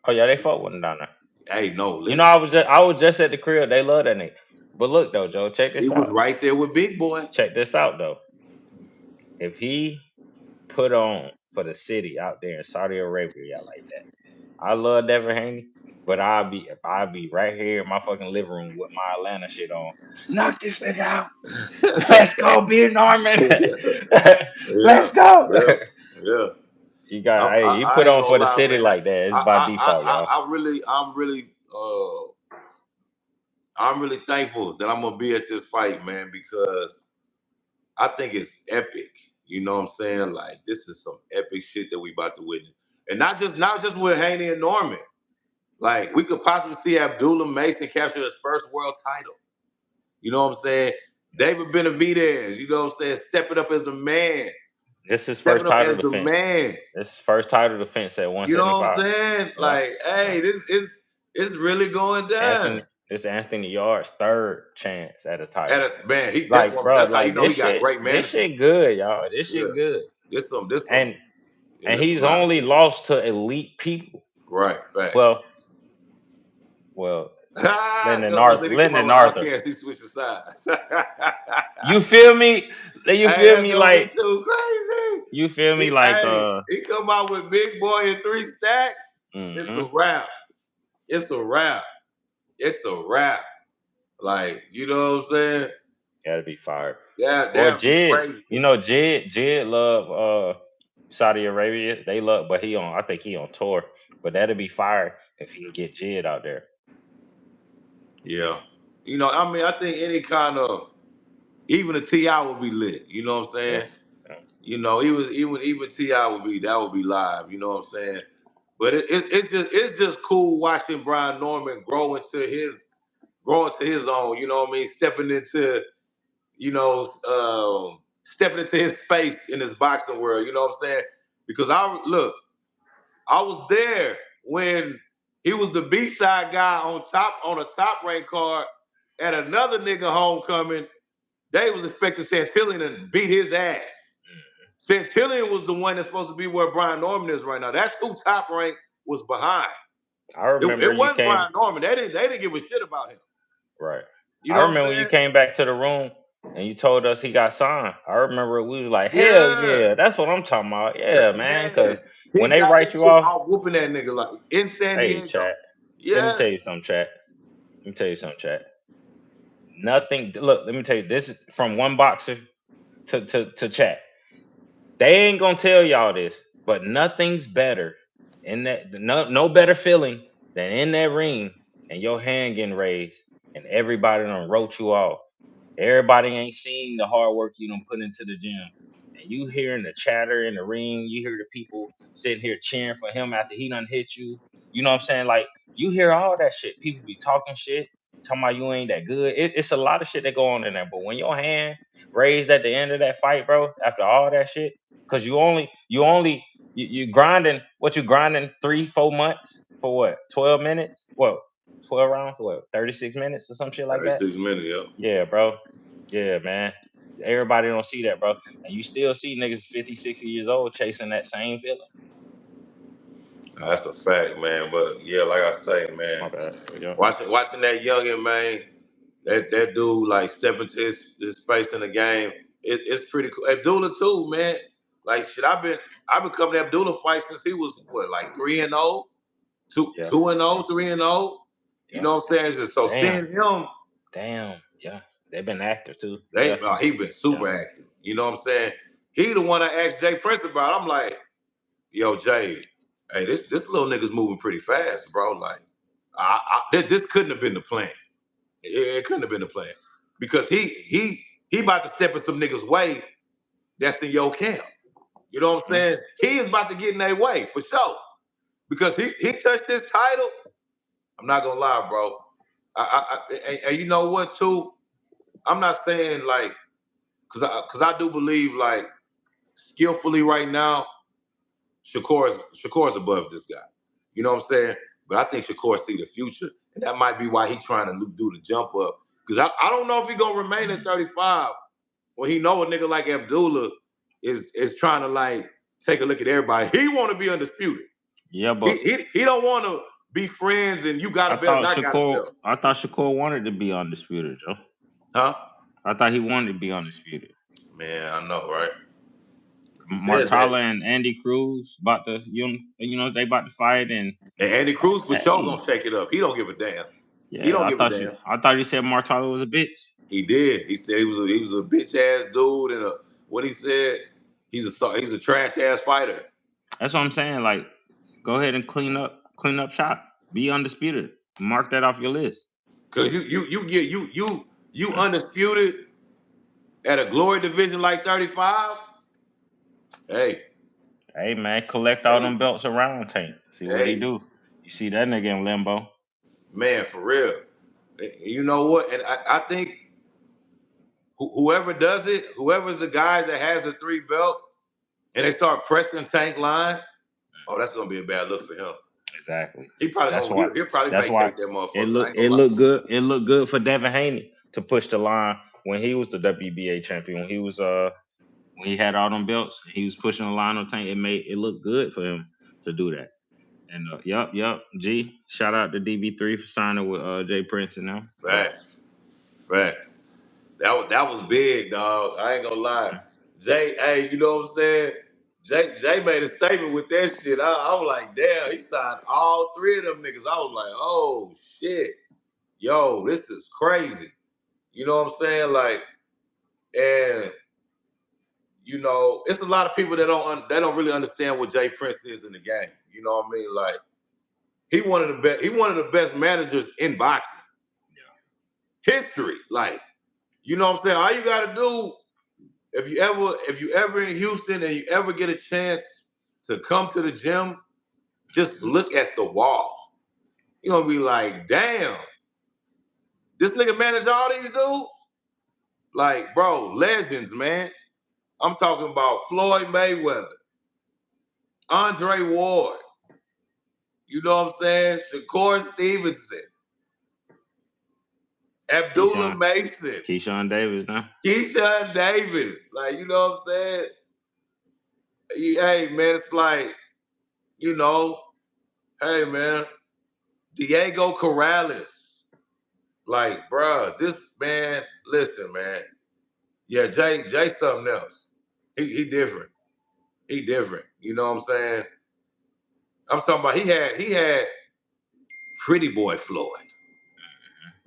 Oh yeah, they fought with him down there. hey, no, You know, listen, I was just at the crib. They love that nigga. But look though, Joe, check he this was out. right there with Big Boy. Check this out though. If he put on for the city out there in Saudi Arabia like that, I love Devin Haney, but I'll be right here in my fucking living room with my Atlanta shit on. Knock this nigga out. Let's go, B Norman. Yeah, Let's go. yeah, yeah. Hey, you I put ain't on for gonna the lie, city man. like that. It's by default, y'all. I'm really thankful that I'm gonna be at this fight, man, because I think it's epic. You know what I'm saying? Like this is some epic shit that we about to witness, and not just with Haney and Norman. Like we could possibly see Abdullah Mason capture his first world title. You know what I'm saying? David Benavidez, you know what I'm saying, stepping up as the man, This is his first stepping up title as the defense. man. This is first title defense at You know what I'm 175. saying? Yeah. Like, Yeah. hey, this is it's really going down. Anthony Yard's third chance at a title. And man, he Like, bro, that's how you like know he got great this management. shit good, y'all. This Yeah, shit good. this some And yeah, this some he's hot only shit. lost to elite people. Right, facts. Well, well, Because he come out Lyndon with Arthur. Outcast, he switches sides. You feel me? You Hey, feel that's me gonna be like too crazy. you feel me like He come out with Big Boy and 3 stacks. It's a mhm, wrap. It's a wrap. It's a wrap. Like, you know what I'm saying? gotta be fired. Yeah, Or that'd be Jid. crazy. You know, Jid love Saudi Arabia. They love, but I think he on tour. But that'd be fire if he can get Jid out there. Yeah. I mean, I think any kind of even a Ti would be lit. You know what I'm Yeah. saying? Yeah. Even Ti would be live. You know what I'm saying? But it's just cool watching Brian Norman grow into his own. You know what I mean? Stepping into his space in this boxing world. You know what I'm saying? Because I was there when he was the B-side guy on a top rank card at another nigga homecoming. They was expecting Santillan to beat his ass. Santillan was the one that's supposed to be where Brian Norman is right now. That's who Top Rank was behind. I It, remember it you wasn't came Brian Norman. They didn't give a shit about him. right. You I know what I'm remember when you saying? came back to the room and you told us he got signed. I remember we was like, hell Yeah. yeah, that's what I'm talking about. Yeah, man. Cause Man. when He they got write that you shit off, off whooping that nigga like in San hey Diego. chat. Let me Yeah. tell you something, chat. Let me tell you something, chat. Nothing. Look, let me tell you. This is from one boxer to chat. They ain't gonna tell y'all this, but nothing's better in that. No better feeling than in that ring and your hand getting raised and everybody done wrote you off. Everybody ain't seen the hard work you done put into the gym. And you hearing the chatter in the ring, you hear the people sitting here cheering for him after he done hit you. You know what I'm saying? Like you hear all that shit. People be talking shit. talking about you ain't that good. It's a lot of shit that go on in there. But when your hand raised at the end of that fight, bro, after all that shit, because you grinding what you grinding 3-4 months for what 12 minutes? What 12 rounds? What 36 minutes or some shit like that? 36 minutes, yeah. Yeah, bro. Yeah, man. Everybody don't see that, bro. And you still see niggas 50, 60 years old chasing that same feeling. That's a fact, man. But yeah, like I say, man, My bad. Yeah. watching that youngin, man, that dude like step into his space in the game. It's pretty cool. Abdullah too, man. Like shit, I've been coming to Abdullah fight since he was what, like 3-0, Yeah. 2-0, 3-0. You Yeah. know what I'm saying? Just so Damn. seeing him, Damn. Yeah. They've been active too. Definitely. he been super active. You know what I'm saying? He the one I asked Jay Prince about. I'm like, yo, Jay, hey, this little nigga's moving pretty fast, bro. Like, this couldn't have been the plan. It couldn't have been the plan because he about to step in some niggas' way that's in your camp. You know what I'm saying? He is about to get in their way for sure because he touched his title. I'm not gonna lie, bro. And you know what too? I'm not saying like because I do believe like skillfully right now, Shakur's above this guy. You know what I'm saying? But I think Shakur see the future, and that might be why he's trying to do the jump up. Because I don't know if he's gonna remain at 35 when he know a nigga like Abdullah is trying to like take a look at everybody. He want to be undisputed. Yeah, but he don't want to be friends and you got a belt and I got a belt. I thought Shakur wanted to be undisputed, Joe. Huh? I thought he wanted to be undisputed. Man, I know, right? Martala and Andy Cruz about to, they about to fight, and Andy Cruz for sure gonna shake it up. He don't give a damn. Yeah, he don't give a damn. I thought he said Martala was a bitch. He did. He said he was a bitch ass dude, and what he said, he's a trash ass fighter. That's what I'm saying. Like, go ahead and clean up shop. Be undisputed. Mark that off your list. Cause you undisputed at a glory division like 35. Hey man, collect all them belts around Tank. See what he do. You see that nigga in limbo. Man, for real. You know what? And I think whoever does it, whoever's the guy that has the 3 belts, and they start pressing Tank line, oh, that's gonna be a bad look for him. Exactly. He'll probably vacate that motherfucker. It looked good. It looked good for Devin Haney to push the line when he was the WBA champion. When he was when he had all them belts, he was pushing the line on Tank. It looked good for him to do that. And yep. G, shout out to DB3 for signing with Jay Prince and them. Facts. That was big, dog. I ain't gonna lie. Jay, hey, you know what I'm saying? Jay made a statement with that shit. I was like, damn, he signed all 3 of them niggas. I was like, oh shit. Yo, this is crazy. You know what I'm saying? Like, and you know, it's a lot of people that don't really understand what Jay Prince is in the game. You know what I mean? Like, he one of the best managers in boxing. Yeah. History. Like, you know what I'm saying? All you gotta do, if you ever in Houston and you ever get a chance to come to the gym, just look at the wall. You're gonna be like, damn, this nigga managed all these dudes? Like, bro, legends, man. I'm talking about Floyd Mayweather, Andre Ward, you know what I'm saying? Shakur Stevenson, Abdullah Mason, Keyshawn Davis now. Keyshawn Davis. Like, you know what I'm saying? Hey, man, it's like, you know, hey, man, Diego Corrales. Like, bruh, this man, listen, man. Yeah, Jay something else. He different. He different. You know what I'm saying? I'm talking about he had Pretty Boy Floyd.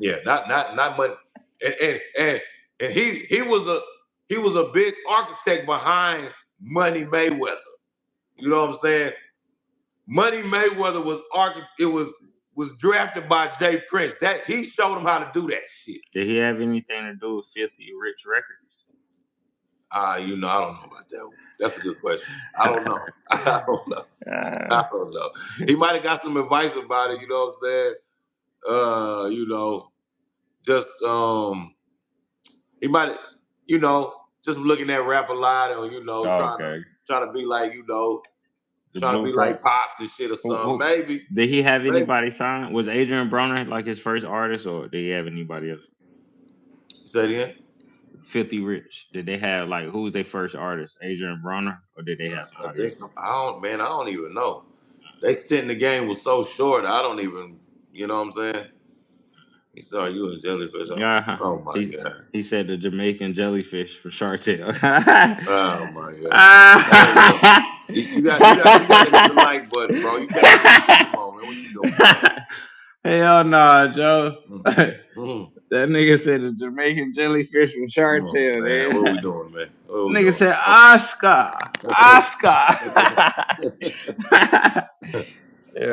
Yeah, not money. And he was a big architect behind Money Mayweather. You know what I'm saying? Money Mayweather was drafted by Jay Prince. That he showed him how to do that shit. Did he have anything to do with Filthy Rich Records? You know, I don't know about that one. That's a good question. I don't know. I don't know. He might have got some advice about it, you know what I'm saying? You know, just he might, just looking at rap a lot, or Okay. trying to be like, The trying to be blueprint. like Pops and shit or something. Maybe, Did he have maybe. anybody sign? Was Adrian Broner like his first artist, or did he have anybody else? Say it again. Filthy Rich. Did they have like who was their first artist? Adrian Broner, or did they have I somebody think else? so. I don't even know. They sitting the game was so short. I don't even, you know what I'm saying? He saw you a jellyfish. Yeah, Oh my god. he said the Jamaican jellyfish for Shark Tale. Oh my god. Hey, look, you got to hit the like button, bro. You can't do this. Come on, man. What you doing, man? Hell no, Joe. Mm, That mm, nigga said the Jamaican jellyfish from Shark come on, Tale, man. What are we man. doing, man? What are we Nigga doing? said Oscar. Oscar.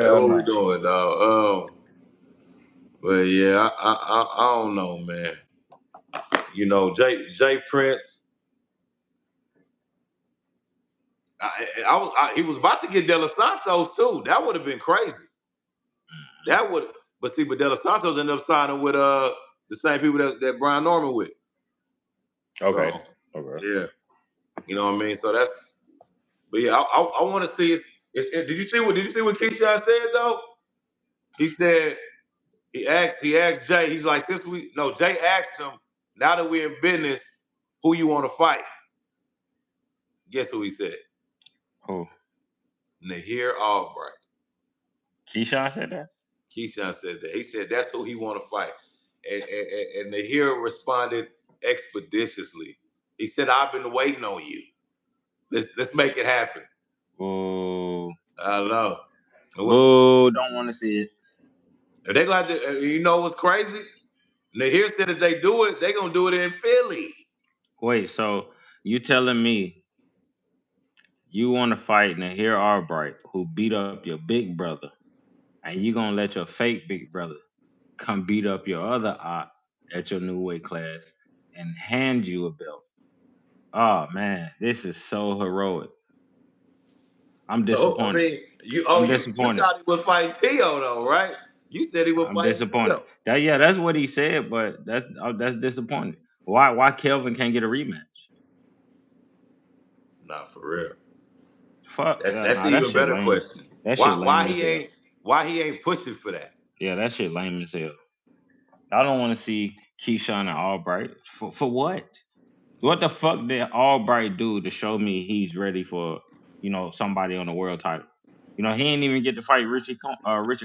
Hey, Hell what we no. doing, dog? But yeah, I don't know, man. Jay Prince. He was about to get De Los Santos too. That would have been crazy. That would, but see, but De Los Santos ended up signing with the same people that Brian Norman with. Okay. So Okay. yeah, you know what I mean. So that's, but yeah, I want to see it. Did you see what Keyshawn said though? He said he asked Jay. He's like, Jay asked him. Now that we're in business, who you want to fight? Guess who he said? Who? Nahir Albright. Keyshawn said that? Keyshawn said that. He said that's who he want to fight. And Nahir responded expeditiously. He said, I've been waiting on you. Let's make it happen. Boo. I don't know. Boo. Don't want to see it. If they got to, you know what's crazy? Nahir said if they do it, they're gonna do it in Philly. Wait, so you telling me you want to fight Nahir Albright, who beat up your big brother, and you gonna let your fake big brother come beat up your other op at your new weight class and hand you a belt? Oh man, this is so heroic. I'm So I disappointed. mean, I'm you disappointed. thought he was fighting Tio though, right? You said he was I'm fighting disappointed. Tio. That's what he said, but that's disappointing. Why Kelvin can't get a rematch? Not for real. Fuck, That's nah, the that even shit better lame. question. That shit Why lame why as he hell. ain't why he ain't pushing for that? Yeah, that shit lame as hell. I don't want to see Keyshawn and Albright. For what? What the fuck did Albright do to show me he's ready for, somebody on the world title? He ain't even get to fight Richard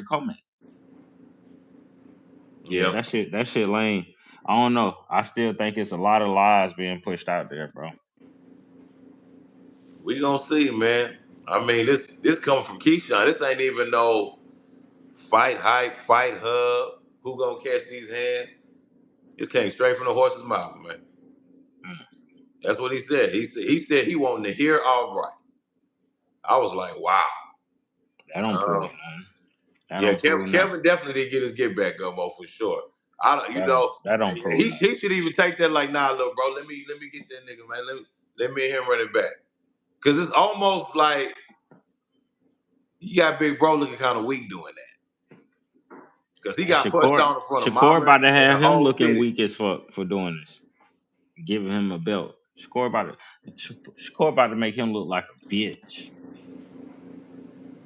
Coleman. Yeah, Yep. that shit lame. I don't know. I still think it's a lot of lies being pushed out there, bro. We gonna see, man. I mean, this coming from Keyshawn. This ain't even no fight hype, fight hub. Who gonna catch these hands? It came straight from the horse's mouth, man. Mm, That's what he said. He said he wanted to hear all right. I was like, wow. that don't prove Um, nothing. That yeah, don't prove nothing. Kevin definitely didn't get his get back, Gumbo, for sure. I don't, That don't prove nothing. he should even take that like, nah, look, bro, let me get that nigga, man. Let me and him run it back. Cause it's almost like he got Big Bro looking kind of weak doing that. Cause he And got punched Shakur on in front of Shakur mama about to and the have him whole looking city. weak as fuck for doing this. Giving him a belt. Shakur about to make him look like a bitch.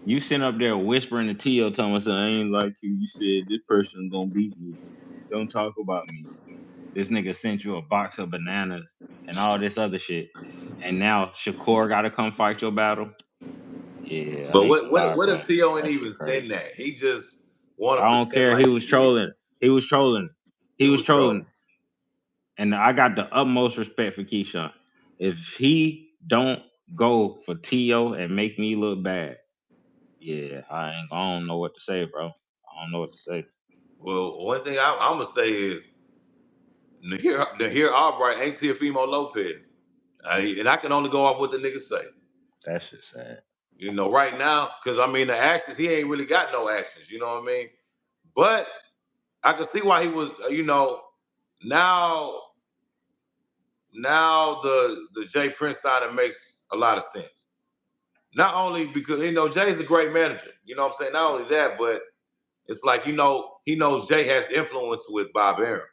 You sitting up there whispering to Tio, telling us, I ain't like you. You said this person gonna beat me. Don't talk about me. This nigga sent you a box of bananas and all this other shit. And now Shakur gotta come fight your battle. Yeah, I But ain't gonna lie, what bro. if T.O. ain't That shit even crazy. send that? He just want I to don't pretend care. He like was he did. trolling. He was trolling. He He was was trolling. trolling. And I got the utmost respect for Keyshawn. If he don't go for T.O. and make me look bad, yeah, I don't know what to say, bro. I don't know what to say. Well, one thing I'm gonna say is Nahir Albright ain't Teofimo Lopez, and I can only go off what the niggas say. That shit sad. Right now, because I mean the actions, he ain't really got no actions. You know what I mean? But I can see why he was. Now the Jay Prince signing makes a lot of sense. Not only because Jay's a great manager. You know what I'm saying? Not only that, but it's like he knows Jay has influence with Bob Arum.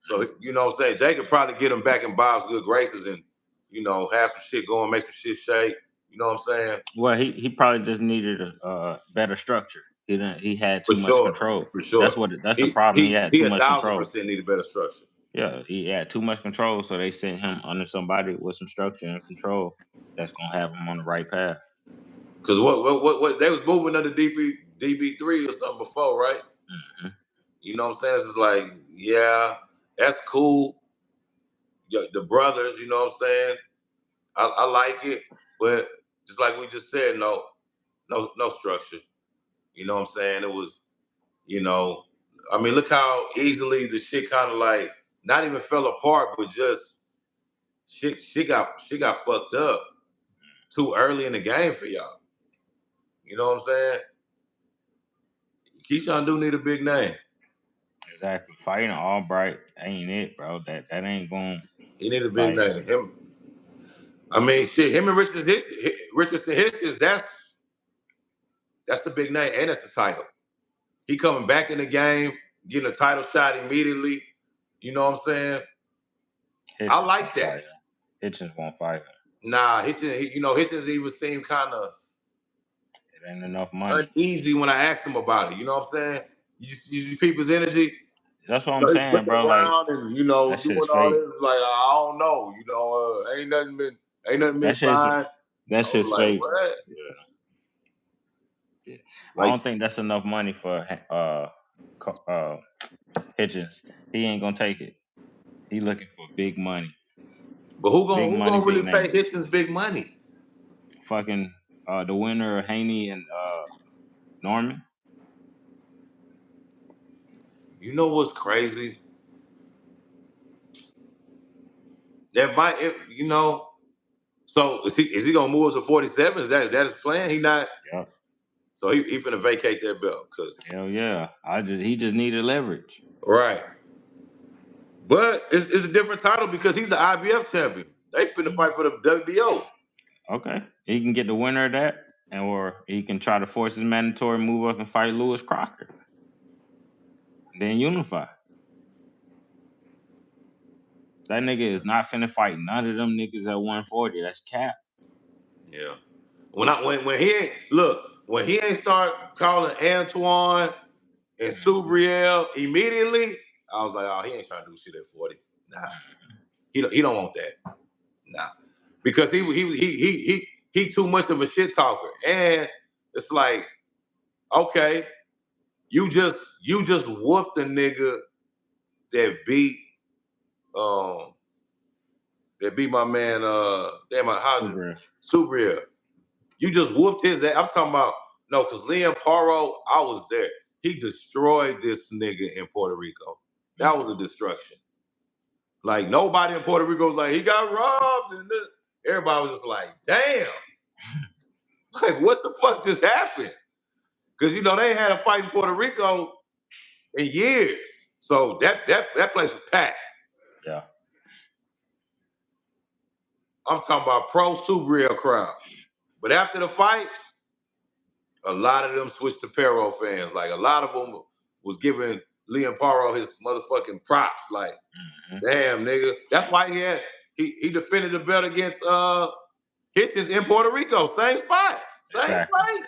So you know what I'm saying? Jay could probably get him back in Bob's good graces and, have some shit going, make some shit shake. You know what I'm saying? Well, he probably just needed a better structure. He had For too much sure. control. For sure. That's the He problem. He he had he too a much thousand control. percent need a better structure. Yeah, he had too much control, so they sent him under somebody with some structure and control that's gonna have him on the right path. Cause what they was moving under DB3 or something before, right? Mm-hmm. You know what I'm saying? It's just like, yeah, that's cool. The brothers, you know what I'm saying? I like it, but just like we just said, no structure. You know what I'm saying? It was, I mean, look how easily the shit kind of like not even fell apart, but just she got fucked up too early in the game for y'all. You know what I'm saying? Keyshawn do need a big name. Exactly. Fighting Albright ain't it, bro. That ain't going He need a big like name. I mean, shit. Him and Richardson Hitchens. That's the big name, and that's the title. He coming back in the game, getting a title shot immediately. You know what I'm saying? I Hitchens like won't that. fight him. Hitchens won't fight him. Nah, Hitchens even seemed kind of It ain't enough money. uneasy when I asked him about it. You know what I'm saying? You people's energy. That's what I'm He's saying, looking bro. Like around and that doing shit's all fake. this. Like I don't know. Ain't nothing been That shit's signed. that I was shit's like, fake. what? Yeah. Yeah. I Like, don't think that's enough money for Hitchens. He ain't gonna take it. He looking for big money. but who Big gonna money, big really pay name. Hitchens big money? Fucking the winner of Haney and Norman. You know what's crazy? That might, So is he gonna move us to 47? Is that his plan? He not. Yep. So he finna vacate that belt, cause Hell yeah. He just needed leverage. right. But it's a different title because he's the IBF champion. They finna fight for the WBO. Okay. He can get the winner of that, or he can try to force his mandatory move up and fight Lewis Crocker. Then unify. That nigga is not finna fight none of them niggas at 140. That's cap. Yeah. When he ain't start calling Antoine and Subriel immediately, I was like, oh, he ain't trying to do shit at 40. Nah, he don't want that. Nah, because he too much of a shit talker, and it's like, okay, you just whooped the nigga that beat um my man Super. Subriel. You just whooped his ass. I'm talking about no, because Liam Paro, I was there. He destroyed this nigga in Puerto Rico. That was a destruction. Like nobody in Puerto Rico was like, he got robbed, and everybody was just like, damn. Like, what the fuck just happened? Because they ain't had a fight in Puerto Rico in years. So that place was packed. Yeah. I'm talking about pro Subriel crowd. But after the fight, a lot of them switched to Pero fans. Like a lot of them was giving Liam Paro his motherfucking props. Like, damn, nigga. That's why he defended the belt against Hitchens in Puerto Rico. Same spot. Same Exactly. place.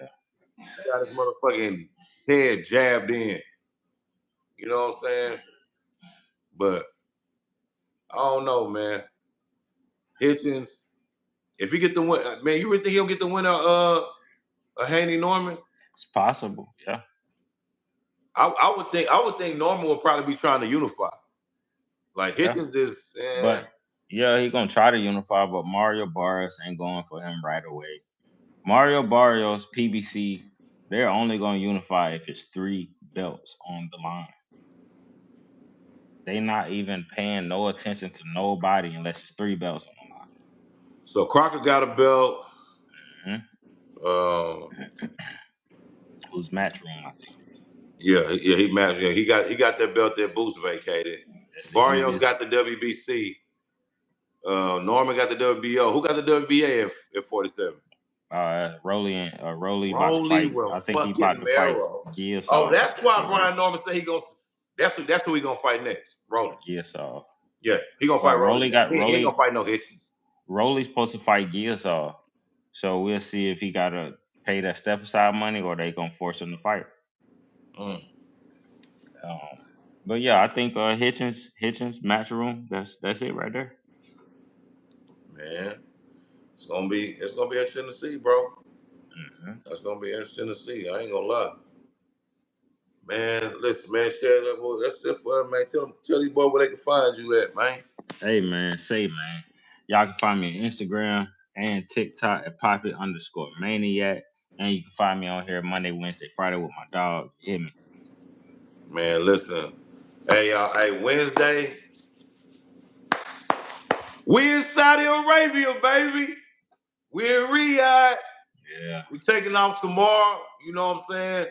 Yeah. He got his motherfucking head jabbed in. You know what I'm saying? But I don't know, man. Hitchens, if he get the win, man, you really think he'll get the winner of Haney Norman? It's possible. Yeah. I would think Norman will probably be trying to unify. Like Yeah. Hitchens is, But yeah, he gonna try to unify, but Mario Barrios ain't going for him right away. Mario Barrios, PBC, they're only gonna unify if it's 3 belts on the line. They not even paying no attention to nobody unless it's 3 belts on so Crocker got a belt. the line. Um, Who's matchroom, I think. yeah, he matched. Yeah, he got that belt that Boots vacated. That's the Barrios easiest. got the WBC. Norman got the WBO. Who got the WBA at 47? Rolly about to Rolly fight. will I think he about fucking to fight marrow. Gill Oh, or that's why somebody. Brian Norman said he goes. That's who we gonna fight next. Rolly. Gearsall. Yeah, he gonna fight Rolly. He ain't gonna fight no Hitchens. Rolly's supposed to fight Gearsall. So we'll see if he gotta pay that step aside money or they gonna force him to fight. But yeah, I think Hitchens, matchroom, that's it right there. Man, it's gonna be interesting to see, bro. Mm-hmm. That's gonna be interesting to see. I ain't gonna lie. Man, listen, man, share that. Well, that's it for it, man. Tell these boys where they can find you at, man. Hey man, y'all can find me on Instagram and TikTok at poppy_maniac. And you can find me on here Monday, Wednesday, Friday with my dog. You hear me? Man, listen. Hey, y'all. Hey, Wednesday. We in Saudi Arabia, baby. We in Riyadh. Yeah. We taking off tomorrow. You know what I'm saying?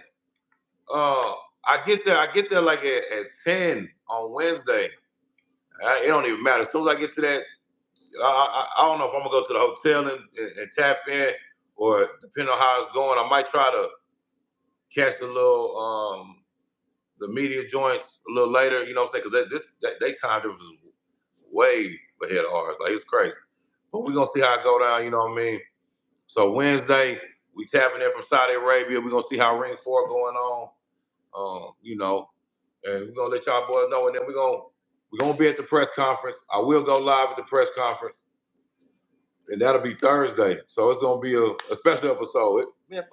I get there like at 10 on Wednesday. It don't even matter. As soon as I get to that, I don't know if I'm gonna go to the hotel and tap in, or depending on how it's going, I might try to catch the little the media joints a little later. You know what I'm saying? Because they time difference is way ahead of ours. Like, it's crazy. But we're gonna see how it go down. You know what I mean? So Wednesday we tapping in from Saudi Arabia. We're gonna see how Ring 4 going on. You know, and we're gonna let y'all boys know, and then we're gonna be at the press conference. I will go live at the press conference, and that'll be Thursday. So it's gonna be a special episode.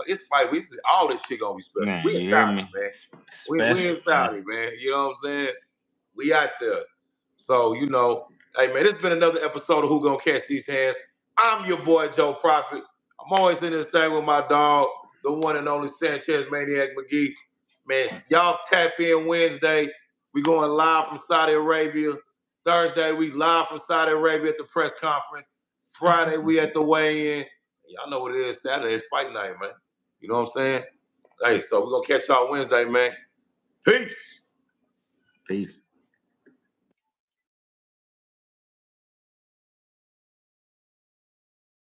It's fight. All this shit gonna be special. Man, We in you hear Saudi, me? man. Special, We in Saudi, man. You know what I'm saying? We out there. So, you know, hey man, it's been another episode of Who Gonna Catch These Hands. I'm your boy Joe Prophet. I'm always in this thing with my dog, the one and only Sanchez Maniac McGee. Man, y'all tap in Wednesday. We going live from Saudi Arabia. Thursday, we live from Saudi Arabia at the press conference. Friday, we at the weigh-in. Y'all know what it is. Saturday is fight night, man. You know what I'm saying? Hey, so we're gonna catch y'all Wednesday, man. Peace. Peace.